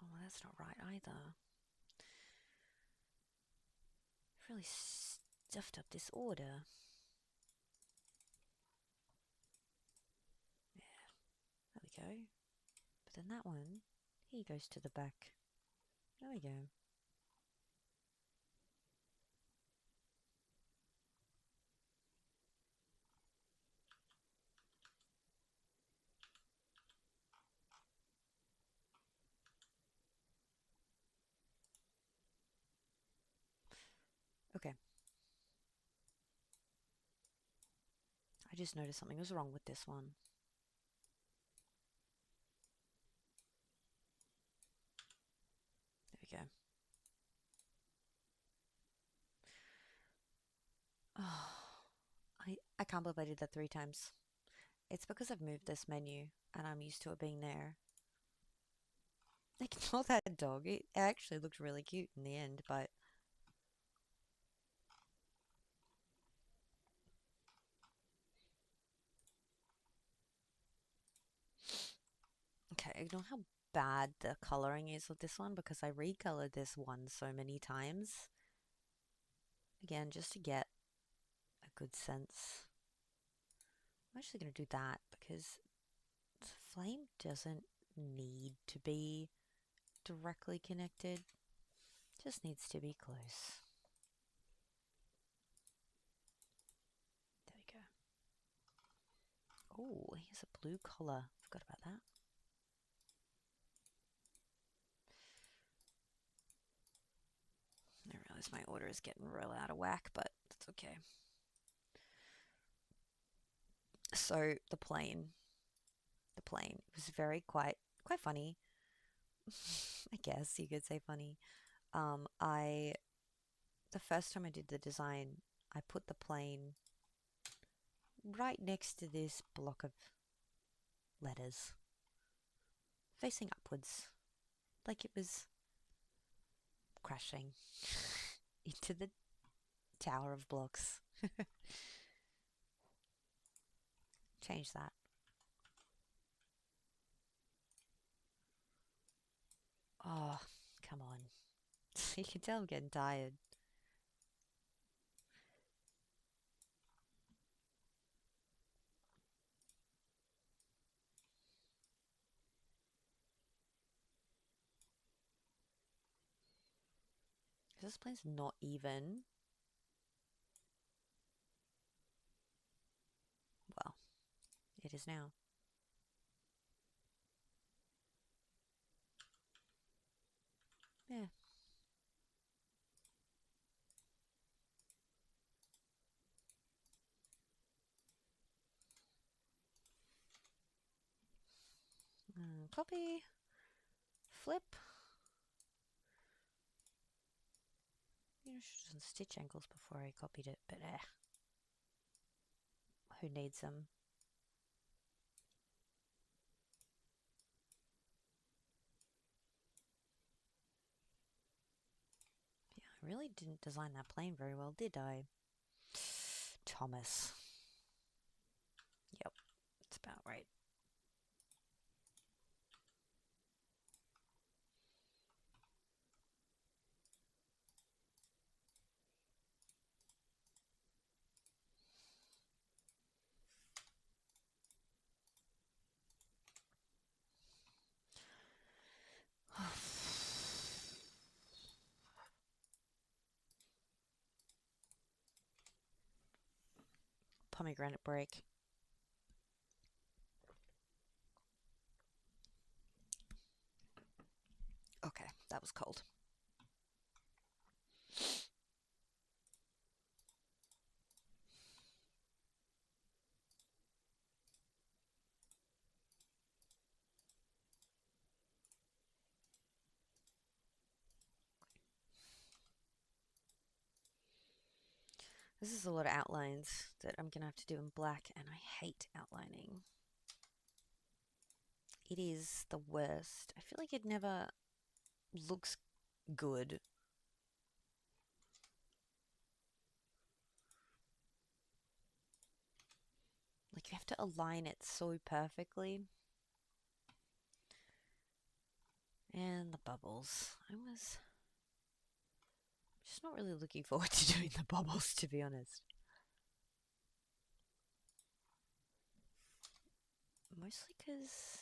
[SPEAKER 1] Oh, that's not right either. I've really stuffed up this order. Yeah, there we go. But then that one, he goes to the back. There we go. Okay. I just noticed something was wrong with this one. There we go. Oh, I can't believe I did that 3 times. It's because I've moved this menu and I'm used to it being there. Ignore that dog. It actually looked really cute in the end, but okay, ignore how bad the coloring is with this one because I recolored this one so many times. Again, just to get a good sense. I'm actually going to do that because the flame doesn't need to be directly connected. Just needs to be close. There we go. Oh, here's a blue collar. Forgot about that. I realize my order is getting real out of whack, but that's okay. So the plane was very quite funny. I guess you could say funny. I the first time I did the design, I put the plane right next to this block of letters, facing upwards, like it was crashing into the tower of blocks. Change that. Oh, come on. You can tell I'm getting tired. This plane's not even. Well, it is now. Yeah. Copy. Flip. You know, should have done stitch angles before I copied it, but who needs them? Yeah, I really didn't design that plane very well, did I? Thomas. Yep, that's about right. Pomegranate break. Okay, that was cold. This is a lot of outlines that I'm going to have to do in black, and I hate outlining. It is the worst. I feel like it never looks good. Like you have to align it so perfectly. And the bubbles. I was just not really looking forward to doing the bubbles, to be honest. Mostly because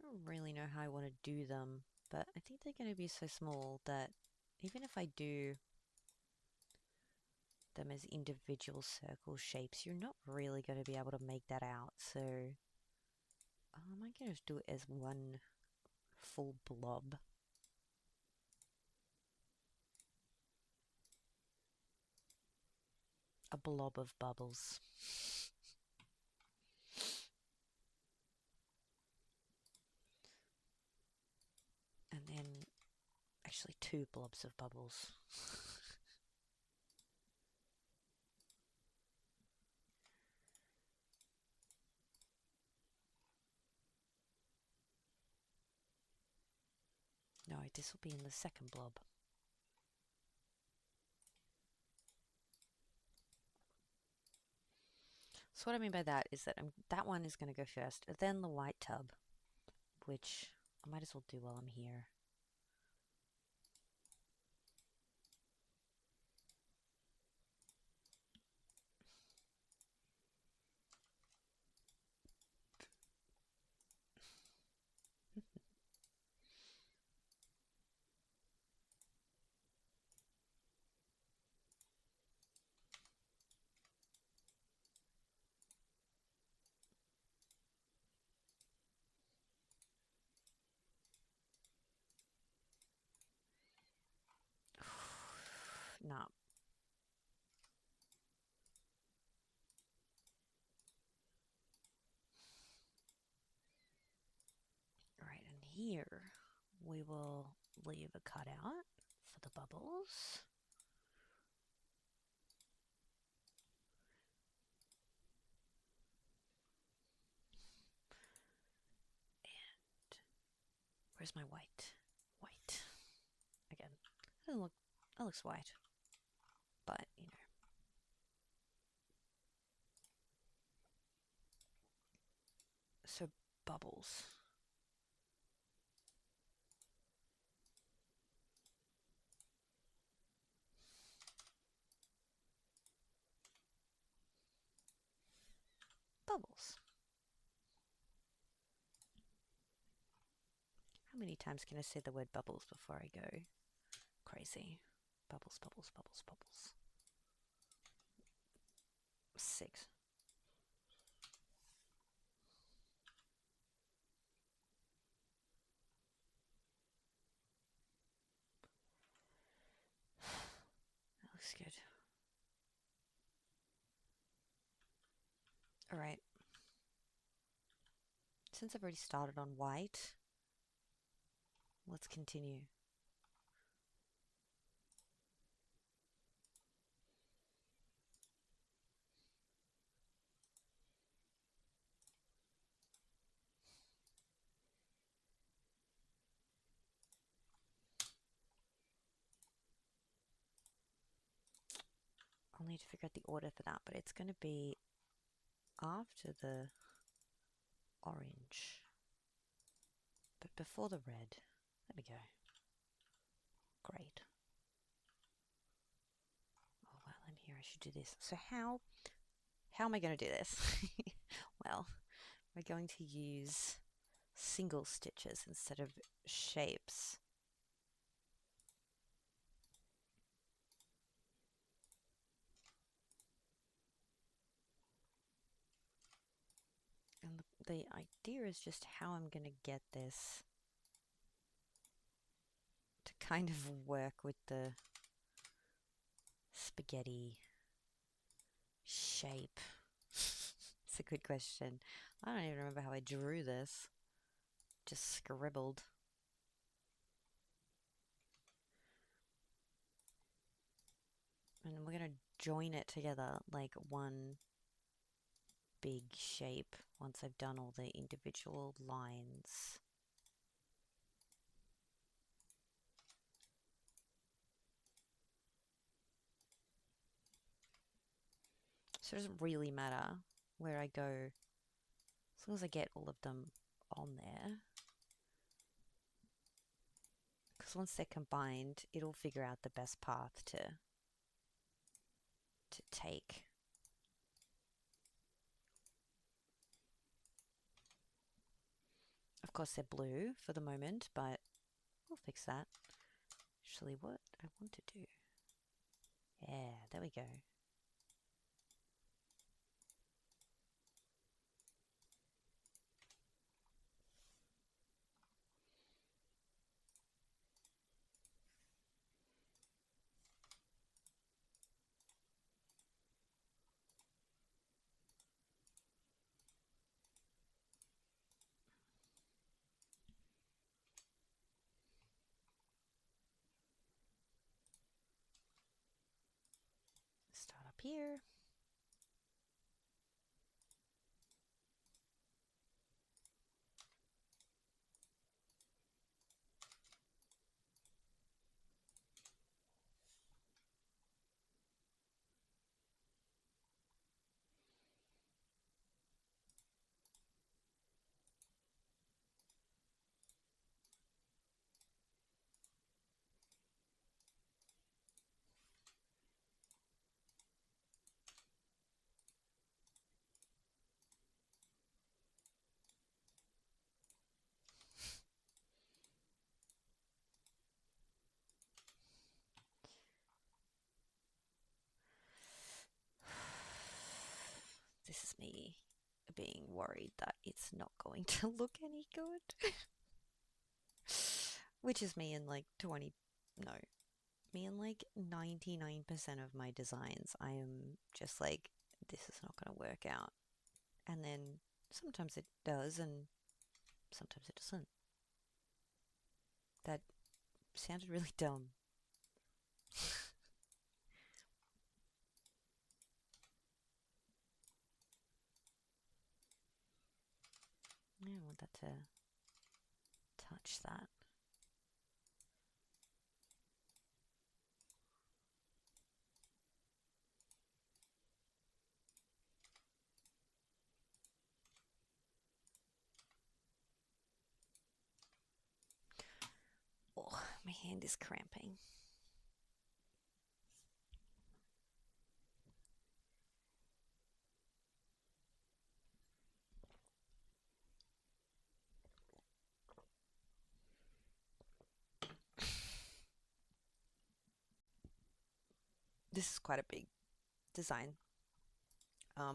[SPEAKER 1] I don't really know how I want to do them, but I think they're going to be so small that even if I do them as individual circle shapes, you're not really going to be able to make that out. So I might just do it as one full blob. A blob of bubbles. And then actually two blobs of bubbles. No, this will be in the second blob. So what I mean by that is that that one is going to go first, then the white tub, which I might as well do while I'm here. Nah. Right, and here we will leave a cutout for the bubbles. And where's my white? White. Again, that looks white, but you know. So bubbles. Bubbles. How many times can I say the word bubbles before I go crazy? Bubbles, bubbles, bubbles, bubbles. 6. That looks good. Alright. Since I've already started on white, let's continue. I'll need to figure out the order for that, but it's going to be after the orange, but before the red. There we go. Great. Oh, while I'm here, I should do this. So how am I going to do this? Well, we're going to use single stitches instead of shapes. And the idea is just how I'm going to get this to kind of work with the spaghetti shape. It's a good question. I don't even remember how I drew this. Just scribbled. And we're going to join it together like one big shape once I've done all the individual lines. So it doesn't really matter where I go, as long as I get all of them on there. Because once they're combined, it'll figure out the best path to take. Of course, they're blue for the moment, but we'll fix that. Actually, what I want to do. Yeah, there we go. Start up here. This is me being worried that it's not going to look any good. Which is me in like 20, no, me in like 99% of my designs. I am just like, this is not going to work out. And then sometimes it does, and sometimes it doesn't. That sounded really dumb. I don't want that to touch that. Oh, my hand is cramping. This is quite a big design. I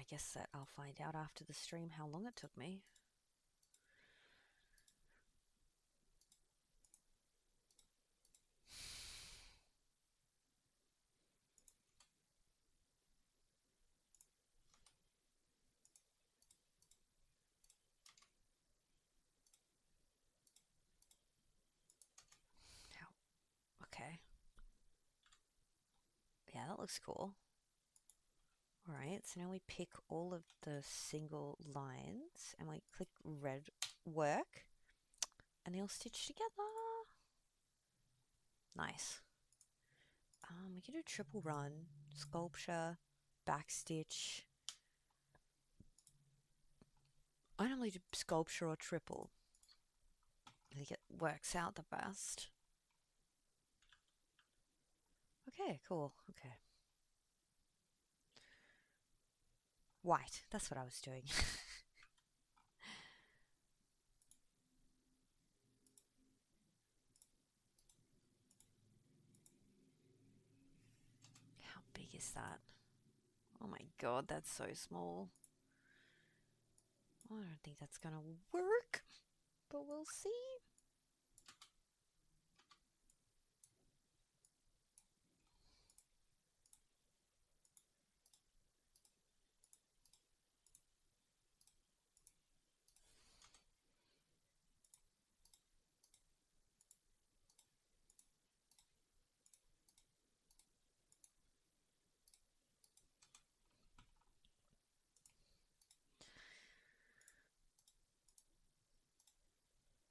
[SPEAKER 1] guess that I'll find out after the stream how long it took me. Okay. Yeah, that looks cool. Alright, so now we pick all of the single lines and we click red work and they'll stitch together. Nice. We can do triple run, sculpture, backstitch. I normally do sculpture or triple. I think it works out the best. Okay, cool. Okay. White. That's what I was doing. How big is that? Oh my god, that's so small. I don't think that's gonna work, but we'll see.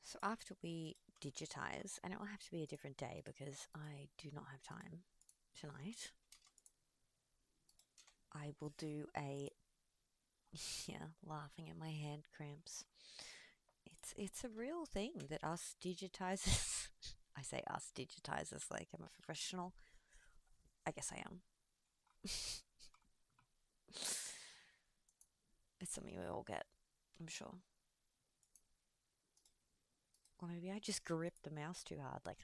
[SPEAKER 1] So after we digitize, and it will have to be a different day because I do not have time tonight. I will do a yeah, laughing at my hand cramps. It's a real thing that us digitizers I say us digitizers like I'm a professional. I guess I am. It's something we all get, I'm sure. Or maybe I just grip the mouse too hard, like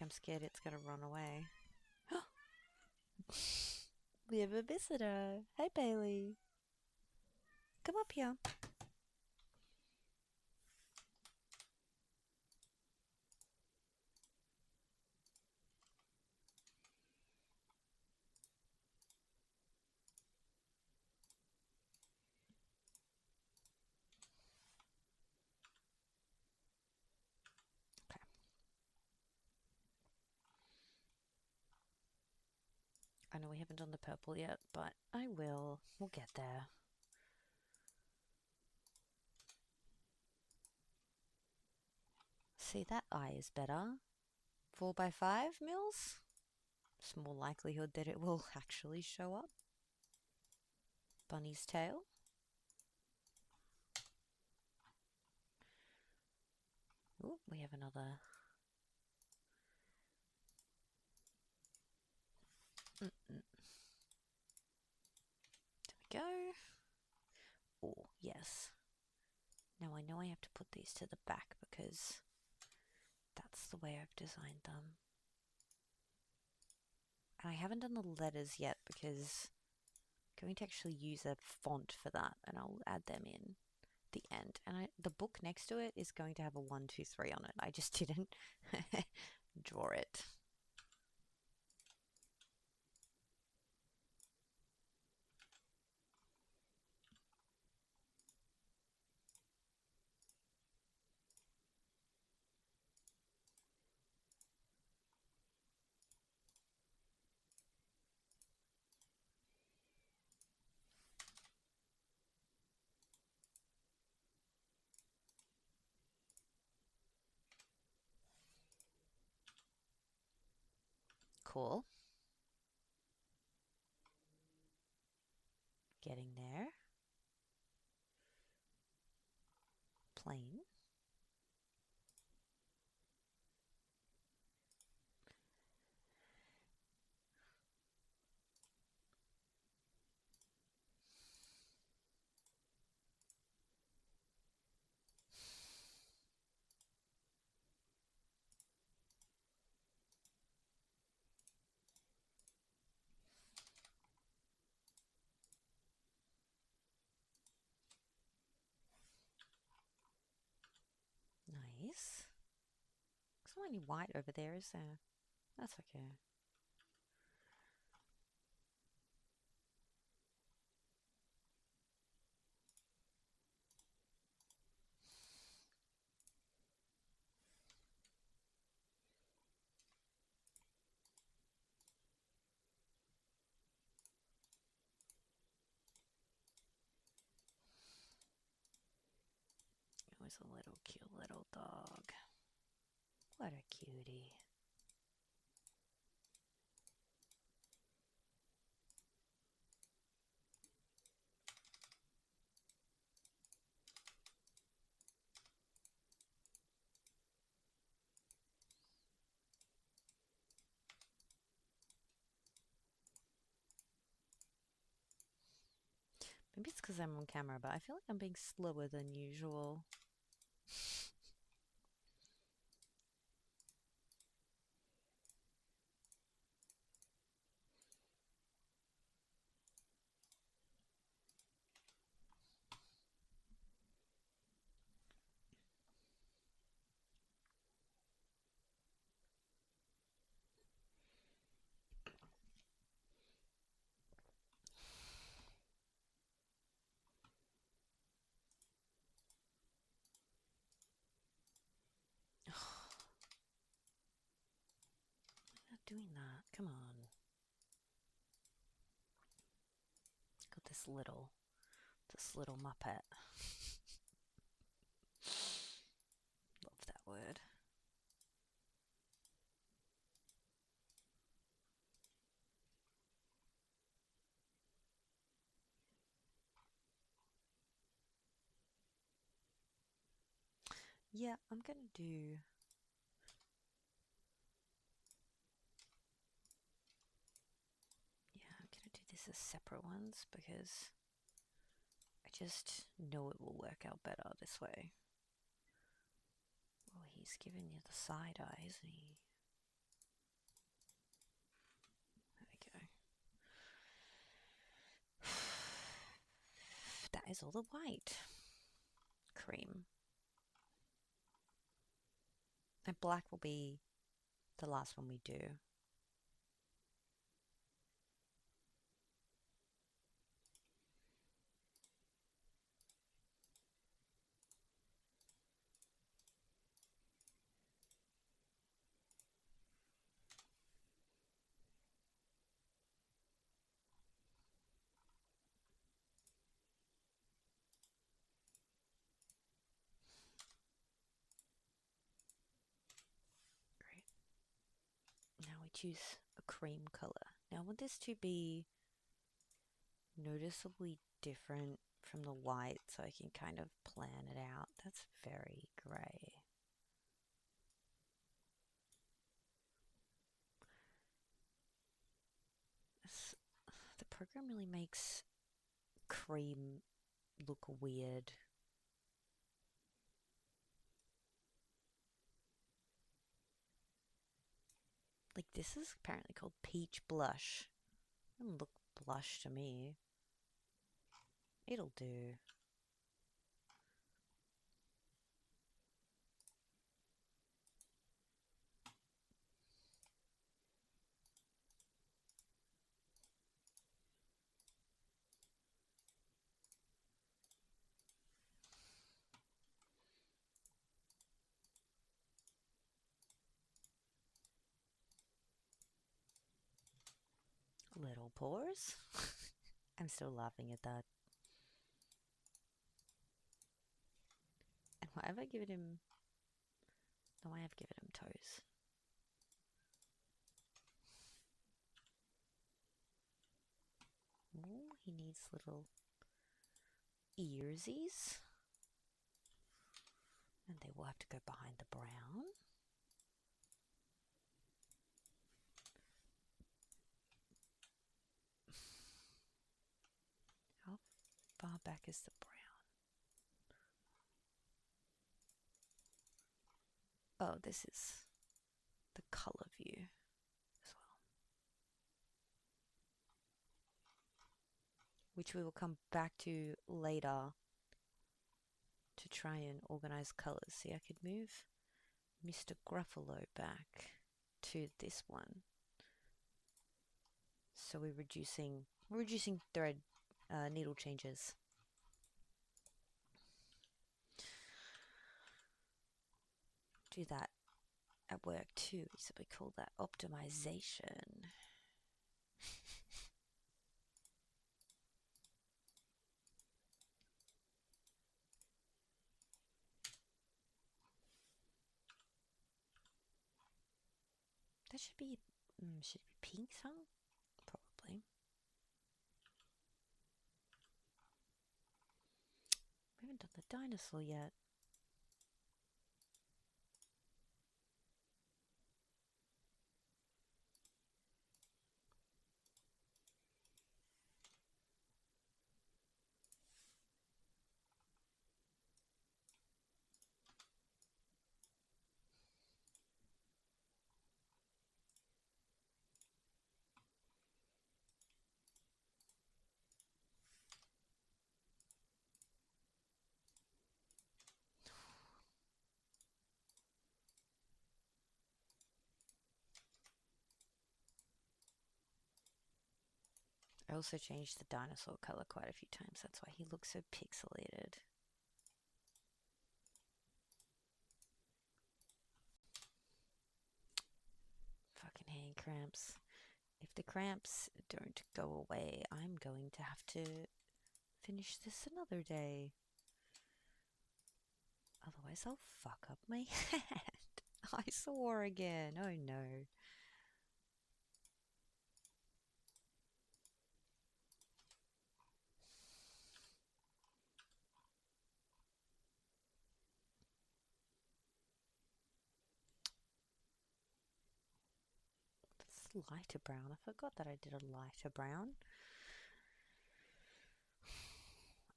[SPEAKER 1] I'm scared it's gonna run away. We have a visitor. Hey, Bailey. Come up here. Okay. I know we haven't done the purple yet, but I will. We'll get there. See, that eye is better. 4 by 5 mils? It's more likelihood that it will actually show up. Bunny's tail. Ooh, we have another. There we go. Oh, yes. Now I know I have to put these to the back because that's the way I've designed them. And I haven't done the letters yet because I'm going to actually use a font for that and I'll add them in the end. And the book next to it is going to have a 1, 2, 3 on it. I just didn't draw it. Cool. Getting there. Plain. Nice. There's not any white over there, is there? That's okay. It was a little cute little dog. What a cutie. Maybe it's because I'm on camera, but I feel like I'm being slower than usual. I'm not doing that. Come on. Got this little muppet. Love that word. Yeah, I'm gonna do. Yeah, I'm gonna do this as separate ones because I just know it will work out better this way. Well, he's giving you the side eye, isn't he? There we go. That is all the white cream. And black will be the last one we do. Great. Now we choose a cream color. Now I want this to be noticeably different from the white so I can kind of plan it out. That's very grey. The program really makes cream look weird. Like this is apparently called peach blush. Doesn't look blush to me. It'll do. Little pores. I'm still laughing at that. And why have I given him... No, I have given him toes. Oh, he needs little earsies. And they will have to go behind the brown. How far back is the brown? Oh, this is the color view as well. Which we will come back to later to try and organize colors. See, I could move Mr. Gruffalo back to this one. So we're reducing thread needle changes. Do that at work too, so we call that optimization. That should be pink tongue? Probably. We haven't done the dinosaur yet. I also changed the dinosaur color quite a few times. That's why he looks so pixelated. Fucking hand cramps. If the cramps don't go away, I'm going to have to finish this another day. Otherwise, I'll fuck up my hand. I swore again. Oh no. lighter brown. I forgot that I did a lighter brown.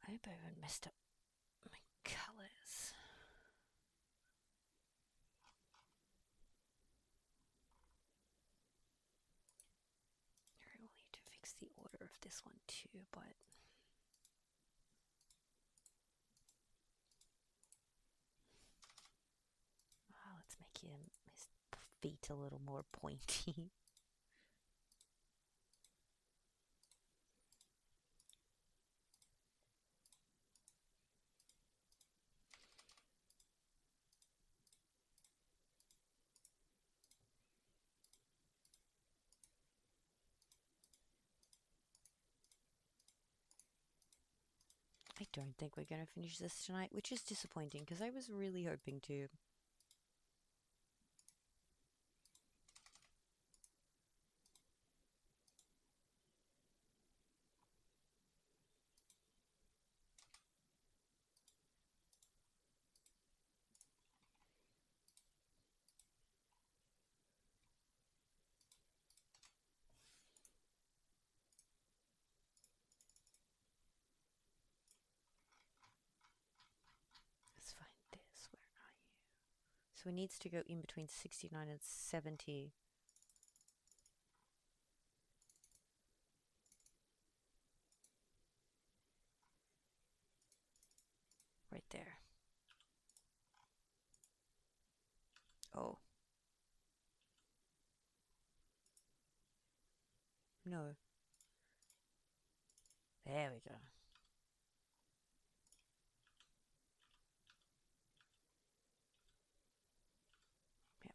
[SPEAKER 1] I hope I haven't messed up my colors. Alright, we'll need to fix the order of this one too, but let's make his feet a little more pointy. I don't think we're going to finish this tonight, which is disappointing because I was really hoping to. Let's find this. Where are you? So it needs to go in between 69 and 70. Right there. Oh. No. There we go. Yep.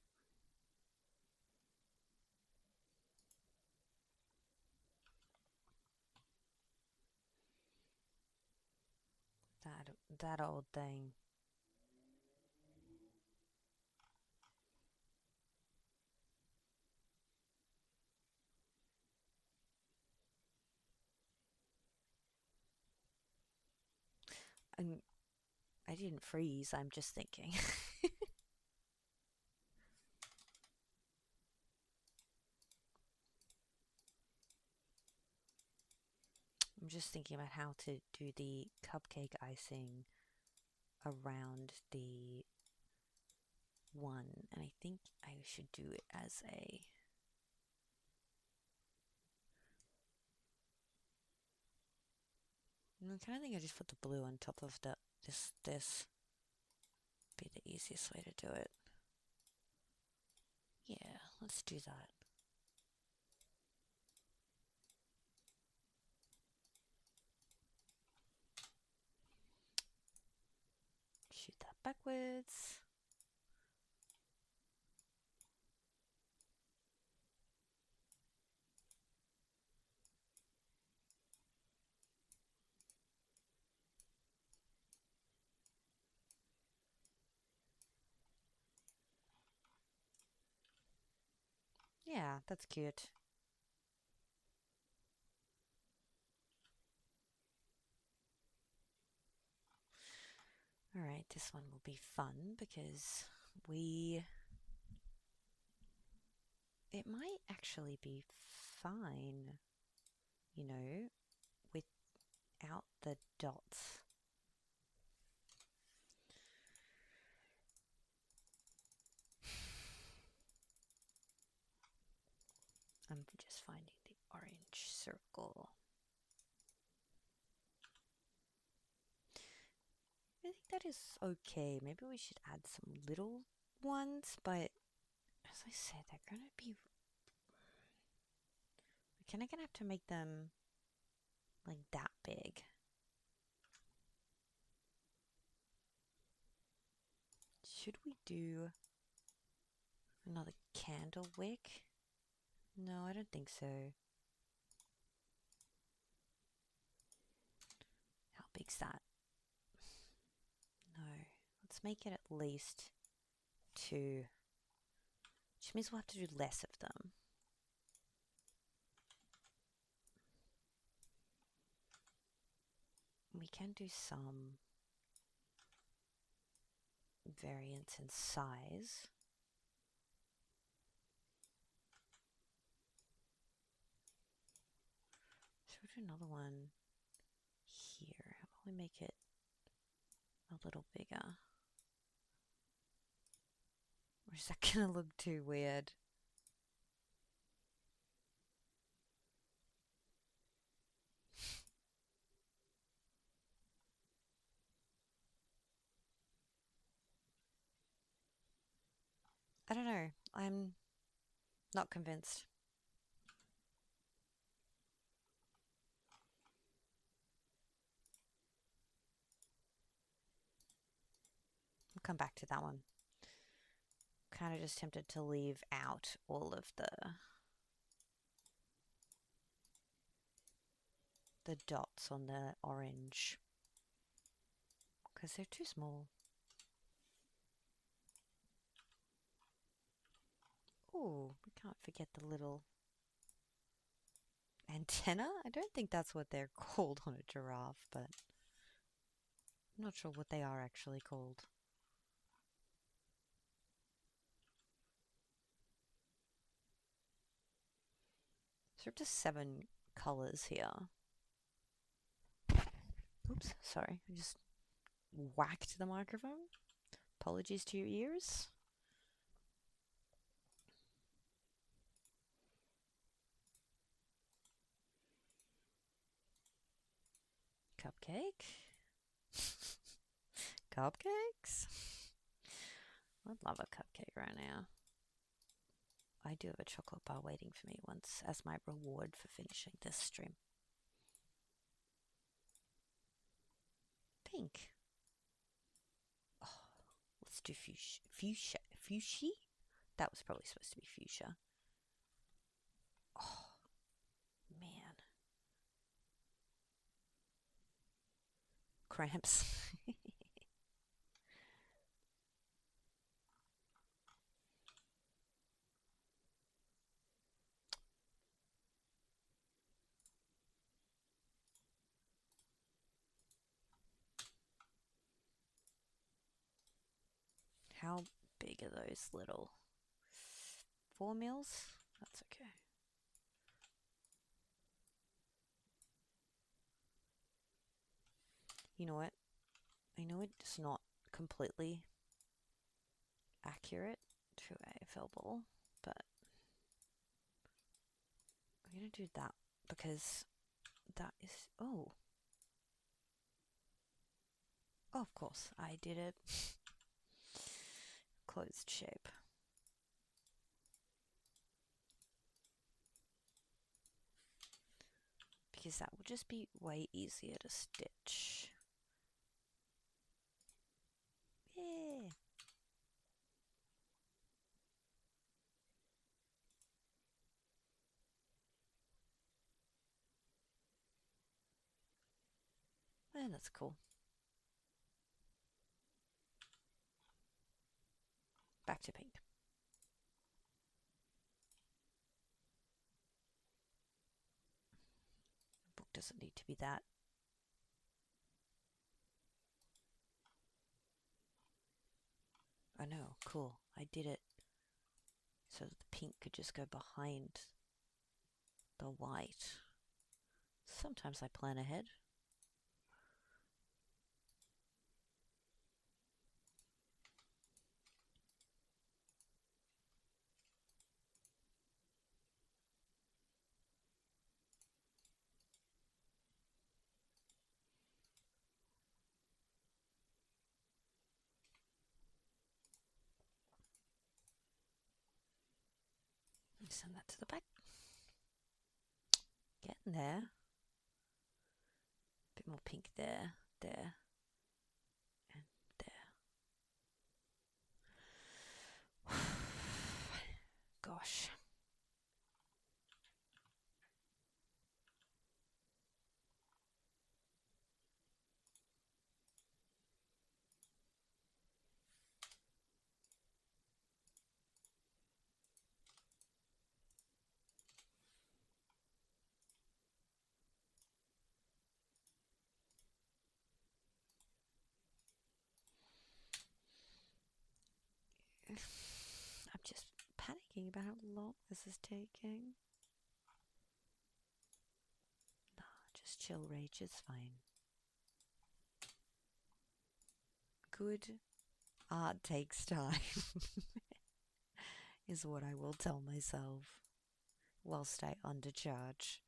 [SPEAKER 1] That old thing. And I didn't freeze, I'm just thinking. I'm just thinking about how to do the cupcake icing around the one, and I think I should do it as a I kind of think I just put the blue on top of this be the easiest way to do it. Yeah, let's do that. Shoot that backwards. Yeah, that's cute. Alright, this one will be fun because it might actually be fine, you know, without the dots. I'm just finding the orange circle. I think that is okay. Maybe we should add some little ones, but as I said, they're gonna be. We're kind of gonna have to make them like that big. Should we do another candle wick? No, I don't think so. How big's that? No. Let's make it at least 2. Which means we'll have to do less of them. We can do some variance in size. do another one here. How about we make it a little bigger? Or is that gonna look too weird? I don't know. I'm not convinced. We'll come back to that one. Kind of just tempted to leave out all of the dots on the orange because they're too small. Oh, we can't forget the little antenna. I don't think that's what they're called on a giraffe, but I'm not sure what they are actually called. So up to 7 colors here. Oops, sorry. I just whacked the microphone. Apologies to your ears. Cupcake. Cupcakes. I'd love a cupcake right now. I do have a chocolate bar waiting for me once as my reward for finishing this stream. Pink. Oh, let's do fuchsia. Fuchsia. Fuchsia? That was probably supposed to be fuchsia. Oh, man. Cramps. How big are those little 4 mils? That's okay. You know what? I know it's not completely accurate to a fell ball, but I'm going to do that because that is... Oh. Oh, of course. I did it. Closed shape. Because that will just be way easier to stitch. Yeah. And that's cool. Back to pink. The book doesn't need to be that. Oh no, cool. I did it so that the pink could just go behind the white. Sometimes I plan ahead. Send that to the back. Getting there. Bit more pink there, there, and there. Gosh. I'm just panicking about how long this is taking. chill, Rach. It's fine. Good art takes time, is what I will tell myself whilst I undercharge.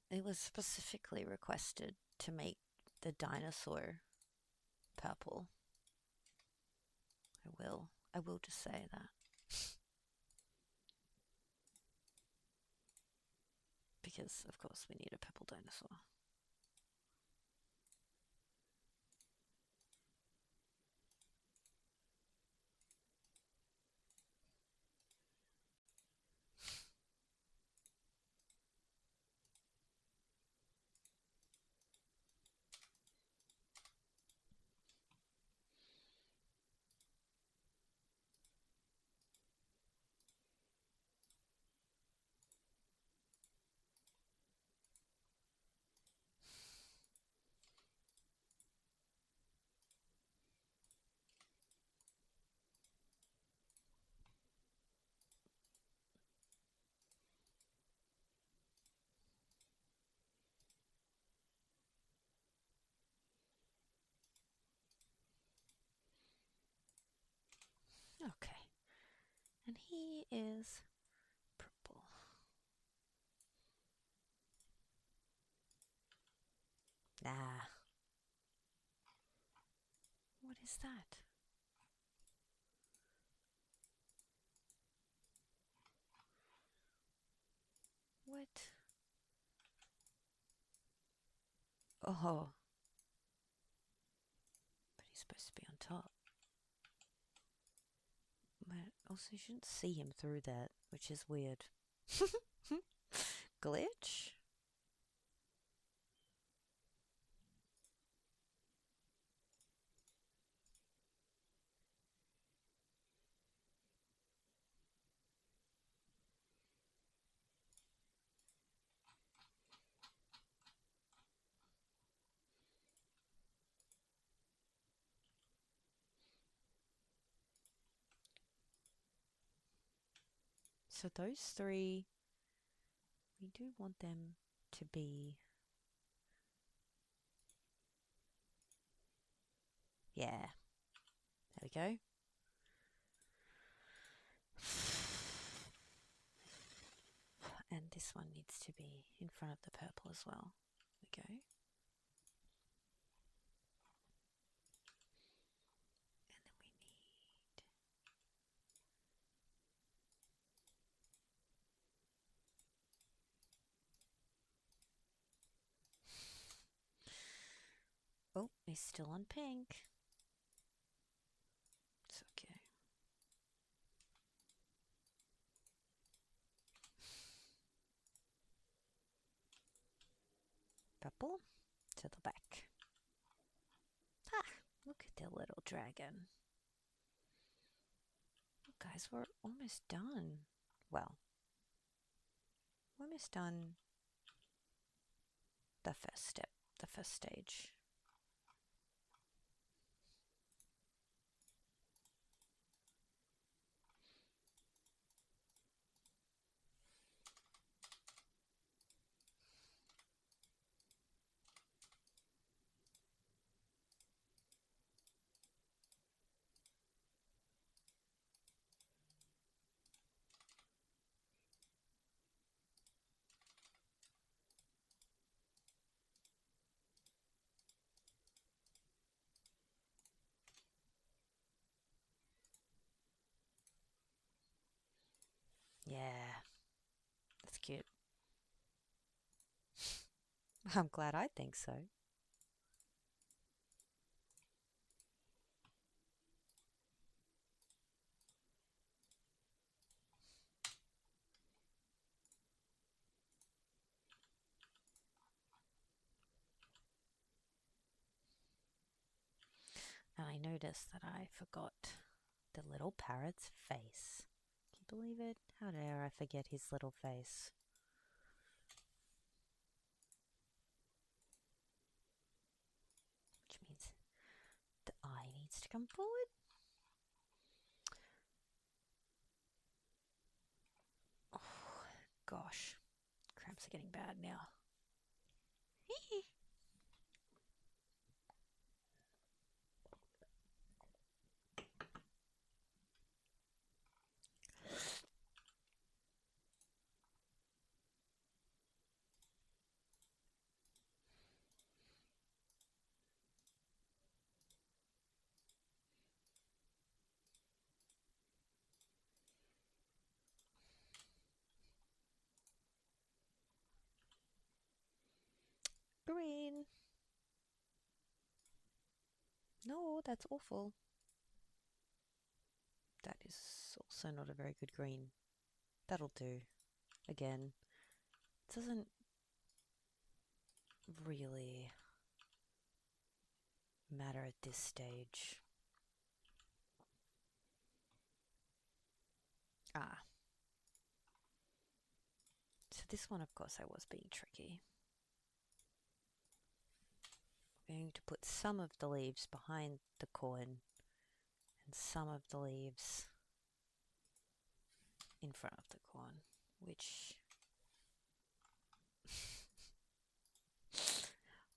[SPEAKER 1] It was specifically requested to make the dinosaur purple. I will just say that. Because, of course, we need a purple dinosaur. Okay. And he is purple. Nah. What is that? What? Oh. But he's supposed to be on top. But also, you shouldn't see him through that, which is weird. Glitch? So those three, we do want them to be... Yeah. There we go. And this one needs to be in front of the purple as well. There we go. And then we need... Oh, he's still on pink. It's okay. Purple to the back. Ah, look at the little dragon. Guys, we're almost done. Well, we're almost done the first step, the first stage. Yeah, that's cute. I'm glad I think so. noticed that I forgot the little parrot's face. Can you believe it? How dare I forget his little face? Which means the eye needs to come forward. Oh, gosh. Cramps are getting bad now. Green. No, that's awful. That is also not a very good green. That'll do. Again, it doesn't really matter at this stage. Ah. So this one, of course, I was being tricky. I'm going to put some of the leaves behind the corn and some of the leaves in front of the corn, which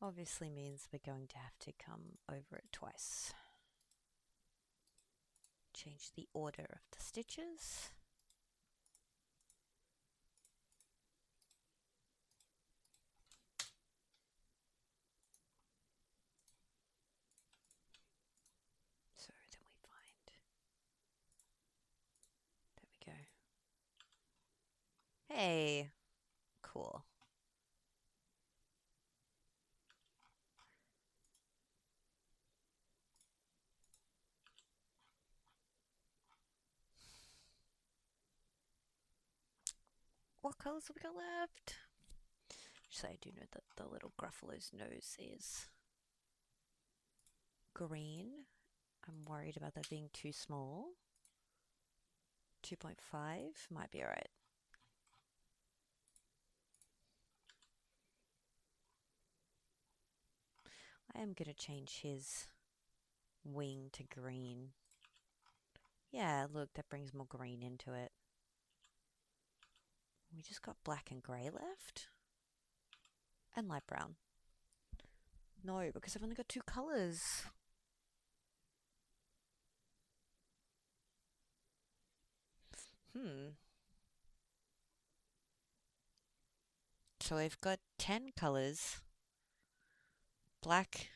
[SPEAKER 1] obviously means we're going to have to come over it twice. Change the order of the stitches. So then we find, there we go. Hey, cool. What colours have we got left? So I do know that the little Gruffalo's nose is green. I'm worried about that being too small. 2.5 might be alright. I am going to change his wing to green. Yeah, look, that brings more green into it. We just got black and grey left. And light brown. No, because I've only got 2 colours. So I've got 10 colours. Black,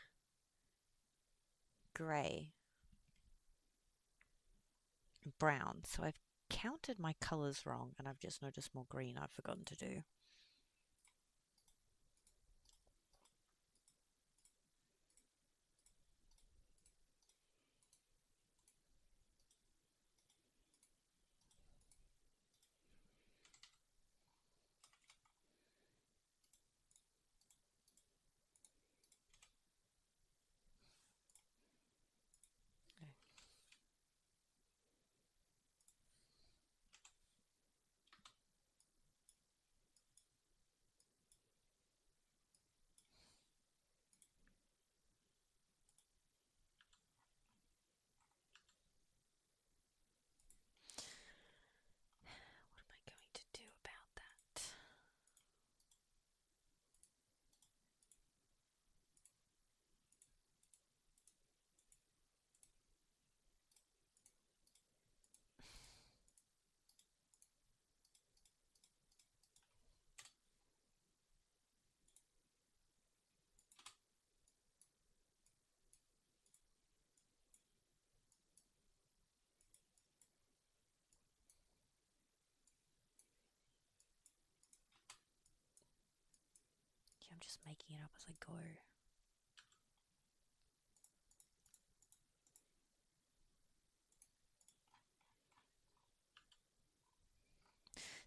[SPEAKER 1] grey, brown. So I've counted my colours wrong and I've just noticed more green I've forgotten to do. What am I going to do about that? Yeah, I'm just making it up as I go.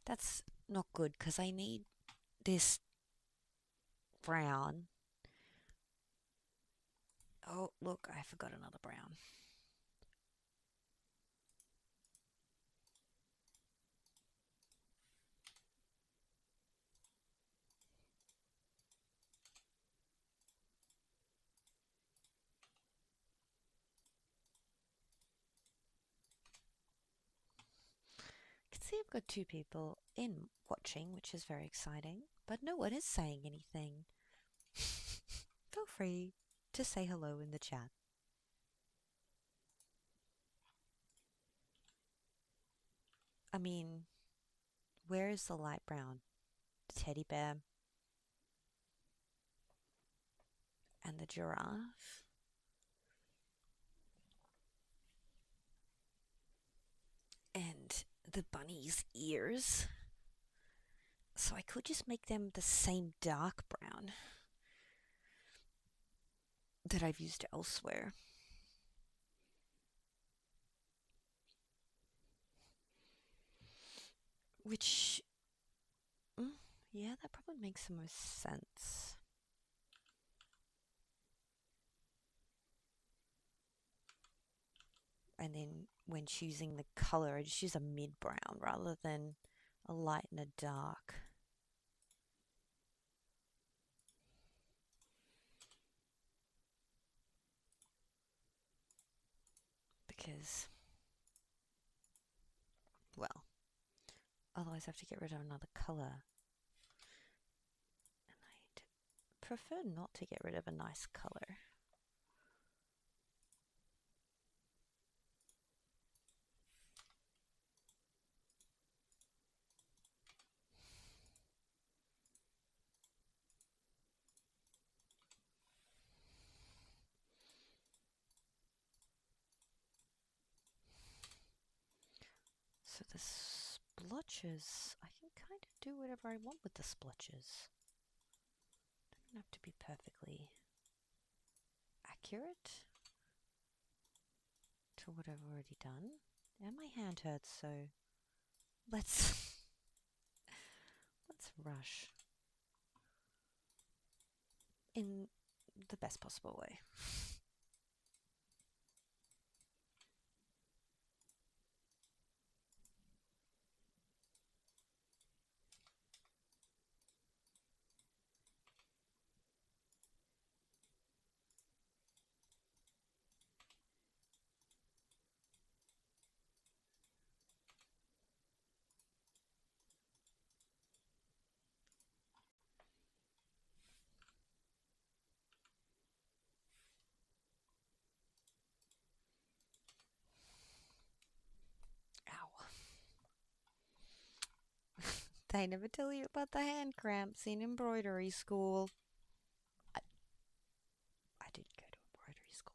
[SPEAKER 1] That's not good because I need this brown Oh, look, I forgot another brown. I can see I've got two people in watching, which is very exciting, but no one is saying anything. Feel free to say hello in the chat. I mean, where is the light brown? The teddy bear and the giraffe? And the bunny's ears? So I could just make them the same dark brown that I've used elsewhere. Which, yeah, that probably makes the most sense. And then when choosing the color, I just use a mid brown rather than a light and a dark. Because, well, otherwise I have to get rid of another color. And I'd prefer not to get rid of a nice color. So the splotches, I can kind of do whatever I want with the splotches. Don't have to be perfectly accurate to what I've already done. And my hand hurts, so let's let's rush in the best possible way. Ow. They never tell you about the hand cramps in embroidery school. I, I didn't go to embroidery school.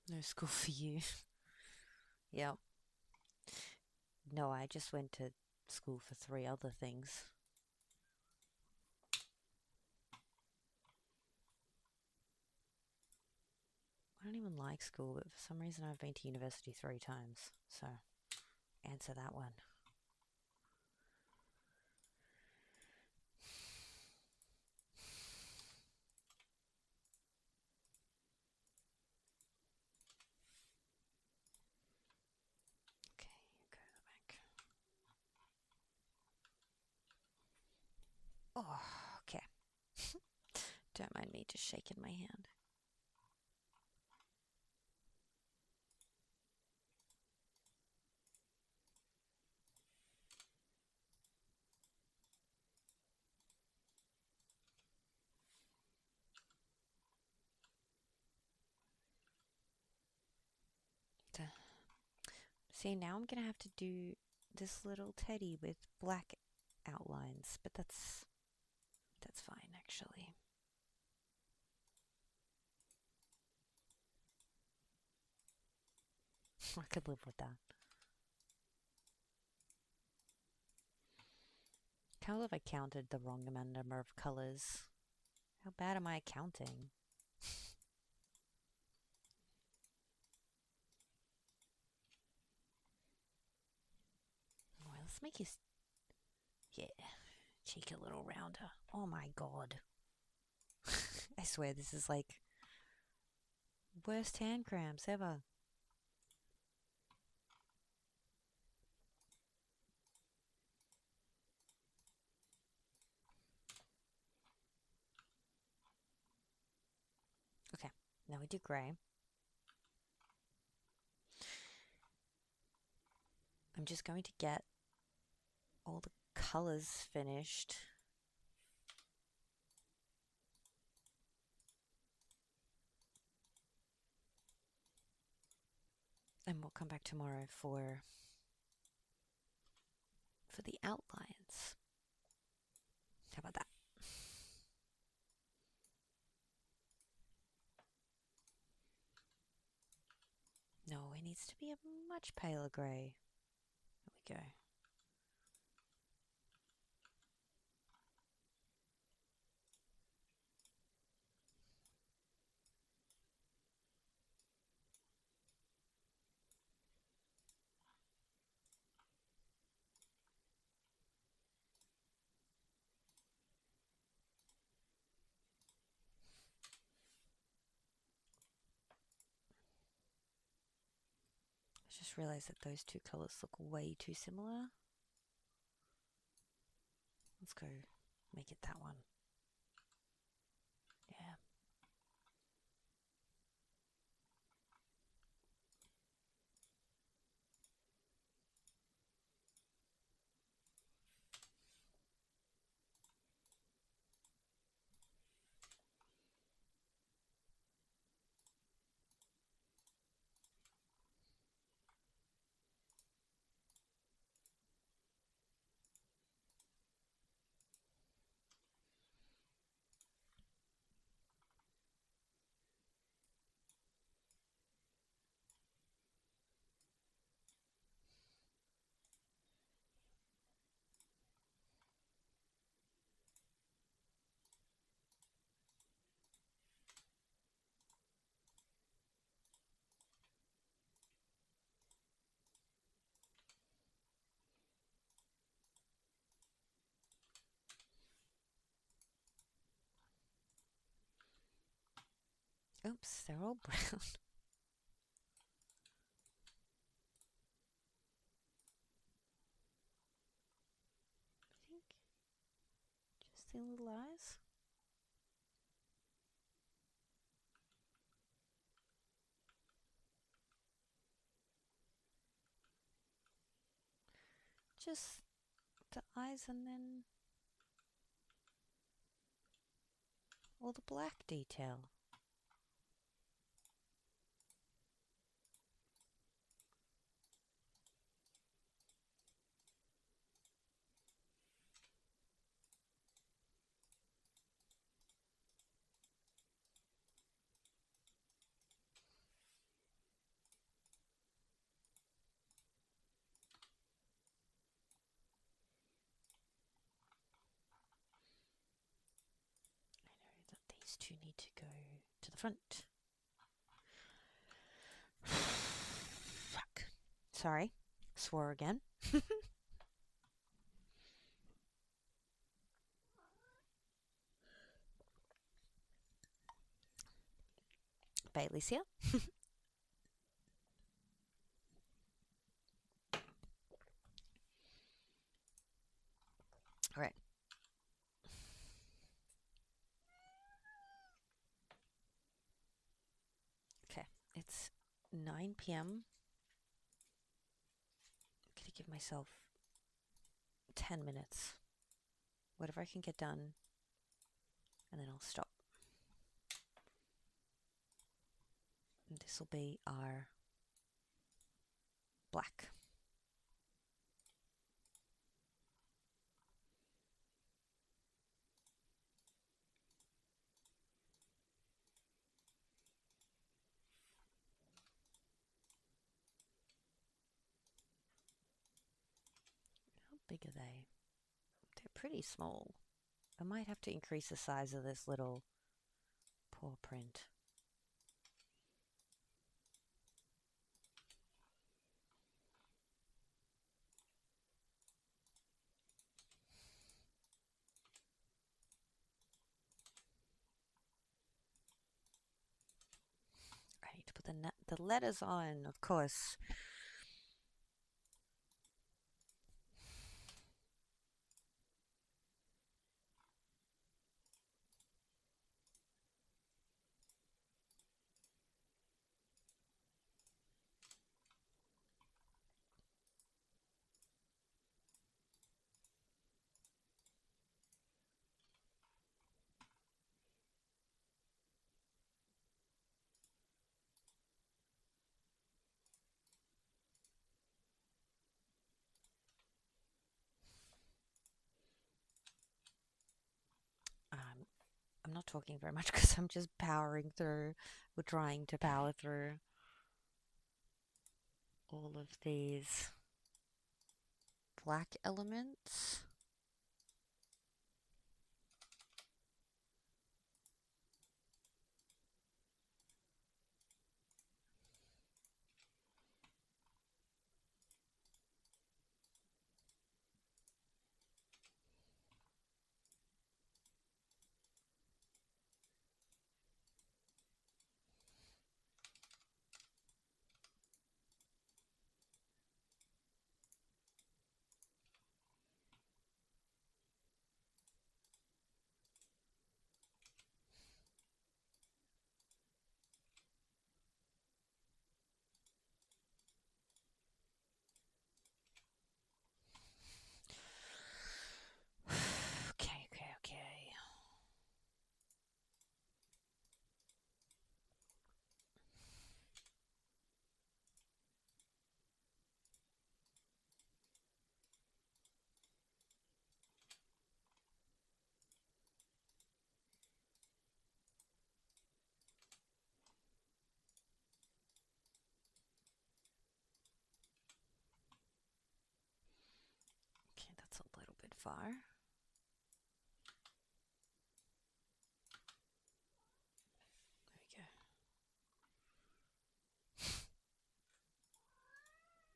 [SPEAKER 1] No school for you. Yep. No, I just went to school for three other things. I don't even like school, but for some reason I've been to university 3 times. So, answer that one. Okay, go to the back. Oh, okay. Don't mind me just shaking my hand. See, now I'm gonna have to do this little teddy with black outlines, but that's fine actually. I could live with that. Can't believe I counted the wrong number of colors. How bad am I at counting? Alright, let's make his, yeah, cheek a little rounder. Oh my god. I swear this is like worst hand cramps ever. Okay, now we do grey. I'm just going to get all the colors finished. And we'll come back tomorrow for the outlines. How about that? No, it needs to be a much paler grey. There we go. I just realized that those two colours look way too similar. Let's go make it that one. Yeah. Oops, they're all brown. I think just the little eyes. Just the eyes and then all the black detail. I know that these two need to go to the front. Fuck. Sorry. Swore again. Bailey's here. All right. Okay. It's 9 p.m. I'm gonna give myself 10 minutes. Whatever I can get done, and then I'll stop. And this will be our black. big are they? They're pretty small. I might have to increase the size of this little paw print. I need to put the letters on, of course. Um, I'm not talking very much because I'm just powering through, or trying to power through all of these black elements. Okay, okay, okay. Okay, that's a little bit far. There we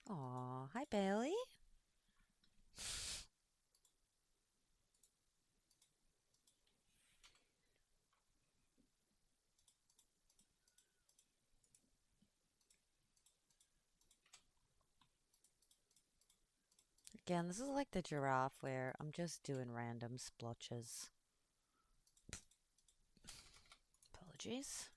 [SPEAKER 1] go. Aw, hi Bailey. Again, this is like the giraffe where I'm just doing random splotches. Apologies.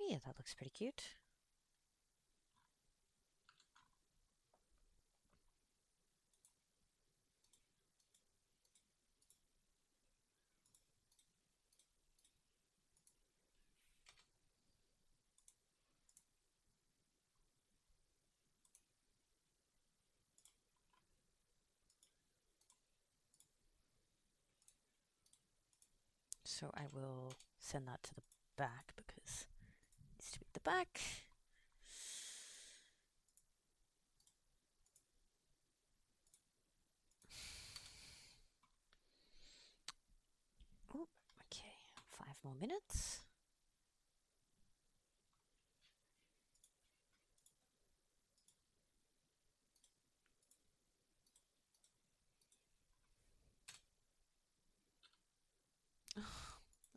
[SPEAKER 1] Yeah, that looks pretty cute. So I will send that to the back because it needs to be at the back. Oh, okay. 5 more minutes.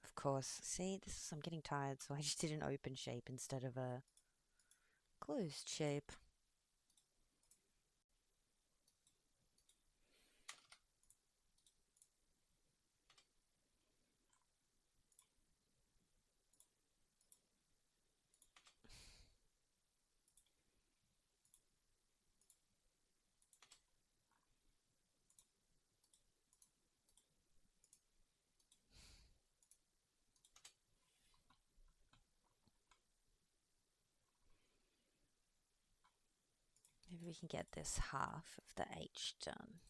[SPEAKER 1] Of course. See, I'm getting tired, so I just did an open shape instead of a closed shape. Maybe we can get this half of the H done.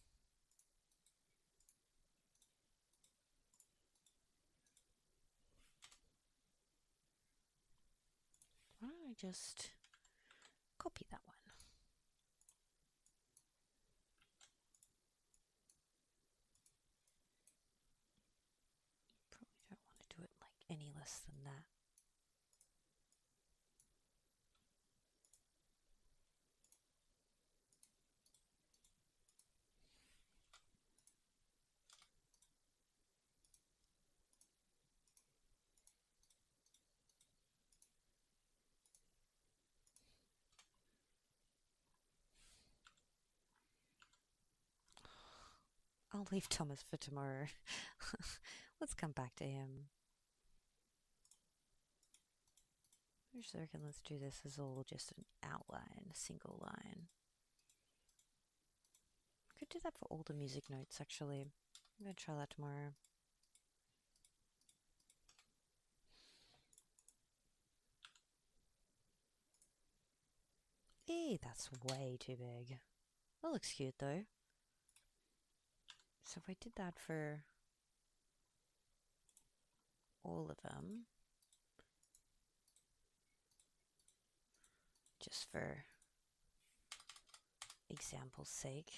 [SPEAKER 1] Why don't I just copy that one? Probably don't want to do it like any less than that. I'll leave Thomas for tomorrow. Let's come back to him. For a second, let's do this as all just an outline, a single line. Could do that for all the music notes, actually. I'm going to try that tomorrow. That's way too big. That looks cute, though. So if I did that for all of them, just for example's sake.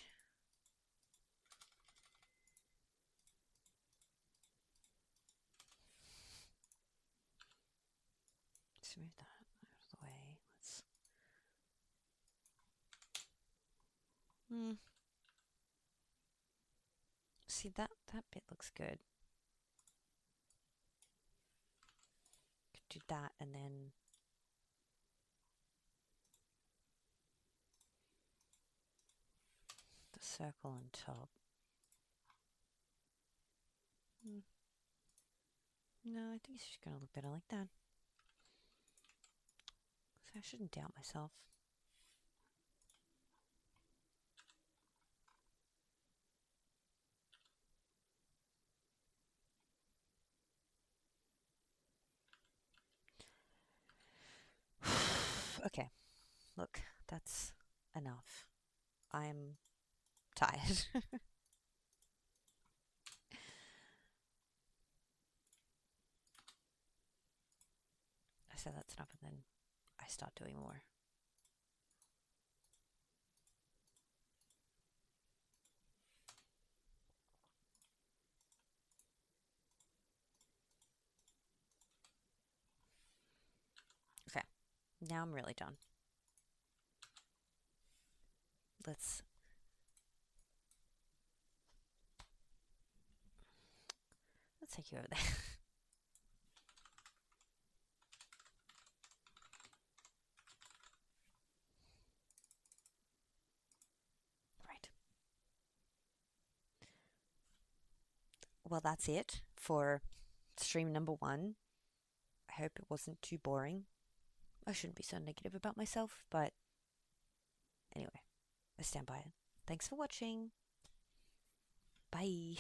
[SPEAKER 1] Let's move that out of the way. See, that bit looks good. Could do that and then the circle on top. No, I think it's just gonna look better like that. So I shouldn't doubt myself. Okay, look, that's enough. I'm tired. I said that's enough, and then I start doing more. Okay, now I'm really done. Let's take you over there. Right. Well, that's it for stream number 1. I hope it wasn't too boring. I shouldn't be so negative about myself, but anyway, I stand by it. Thanks for watching. Bye.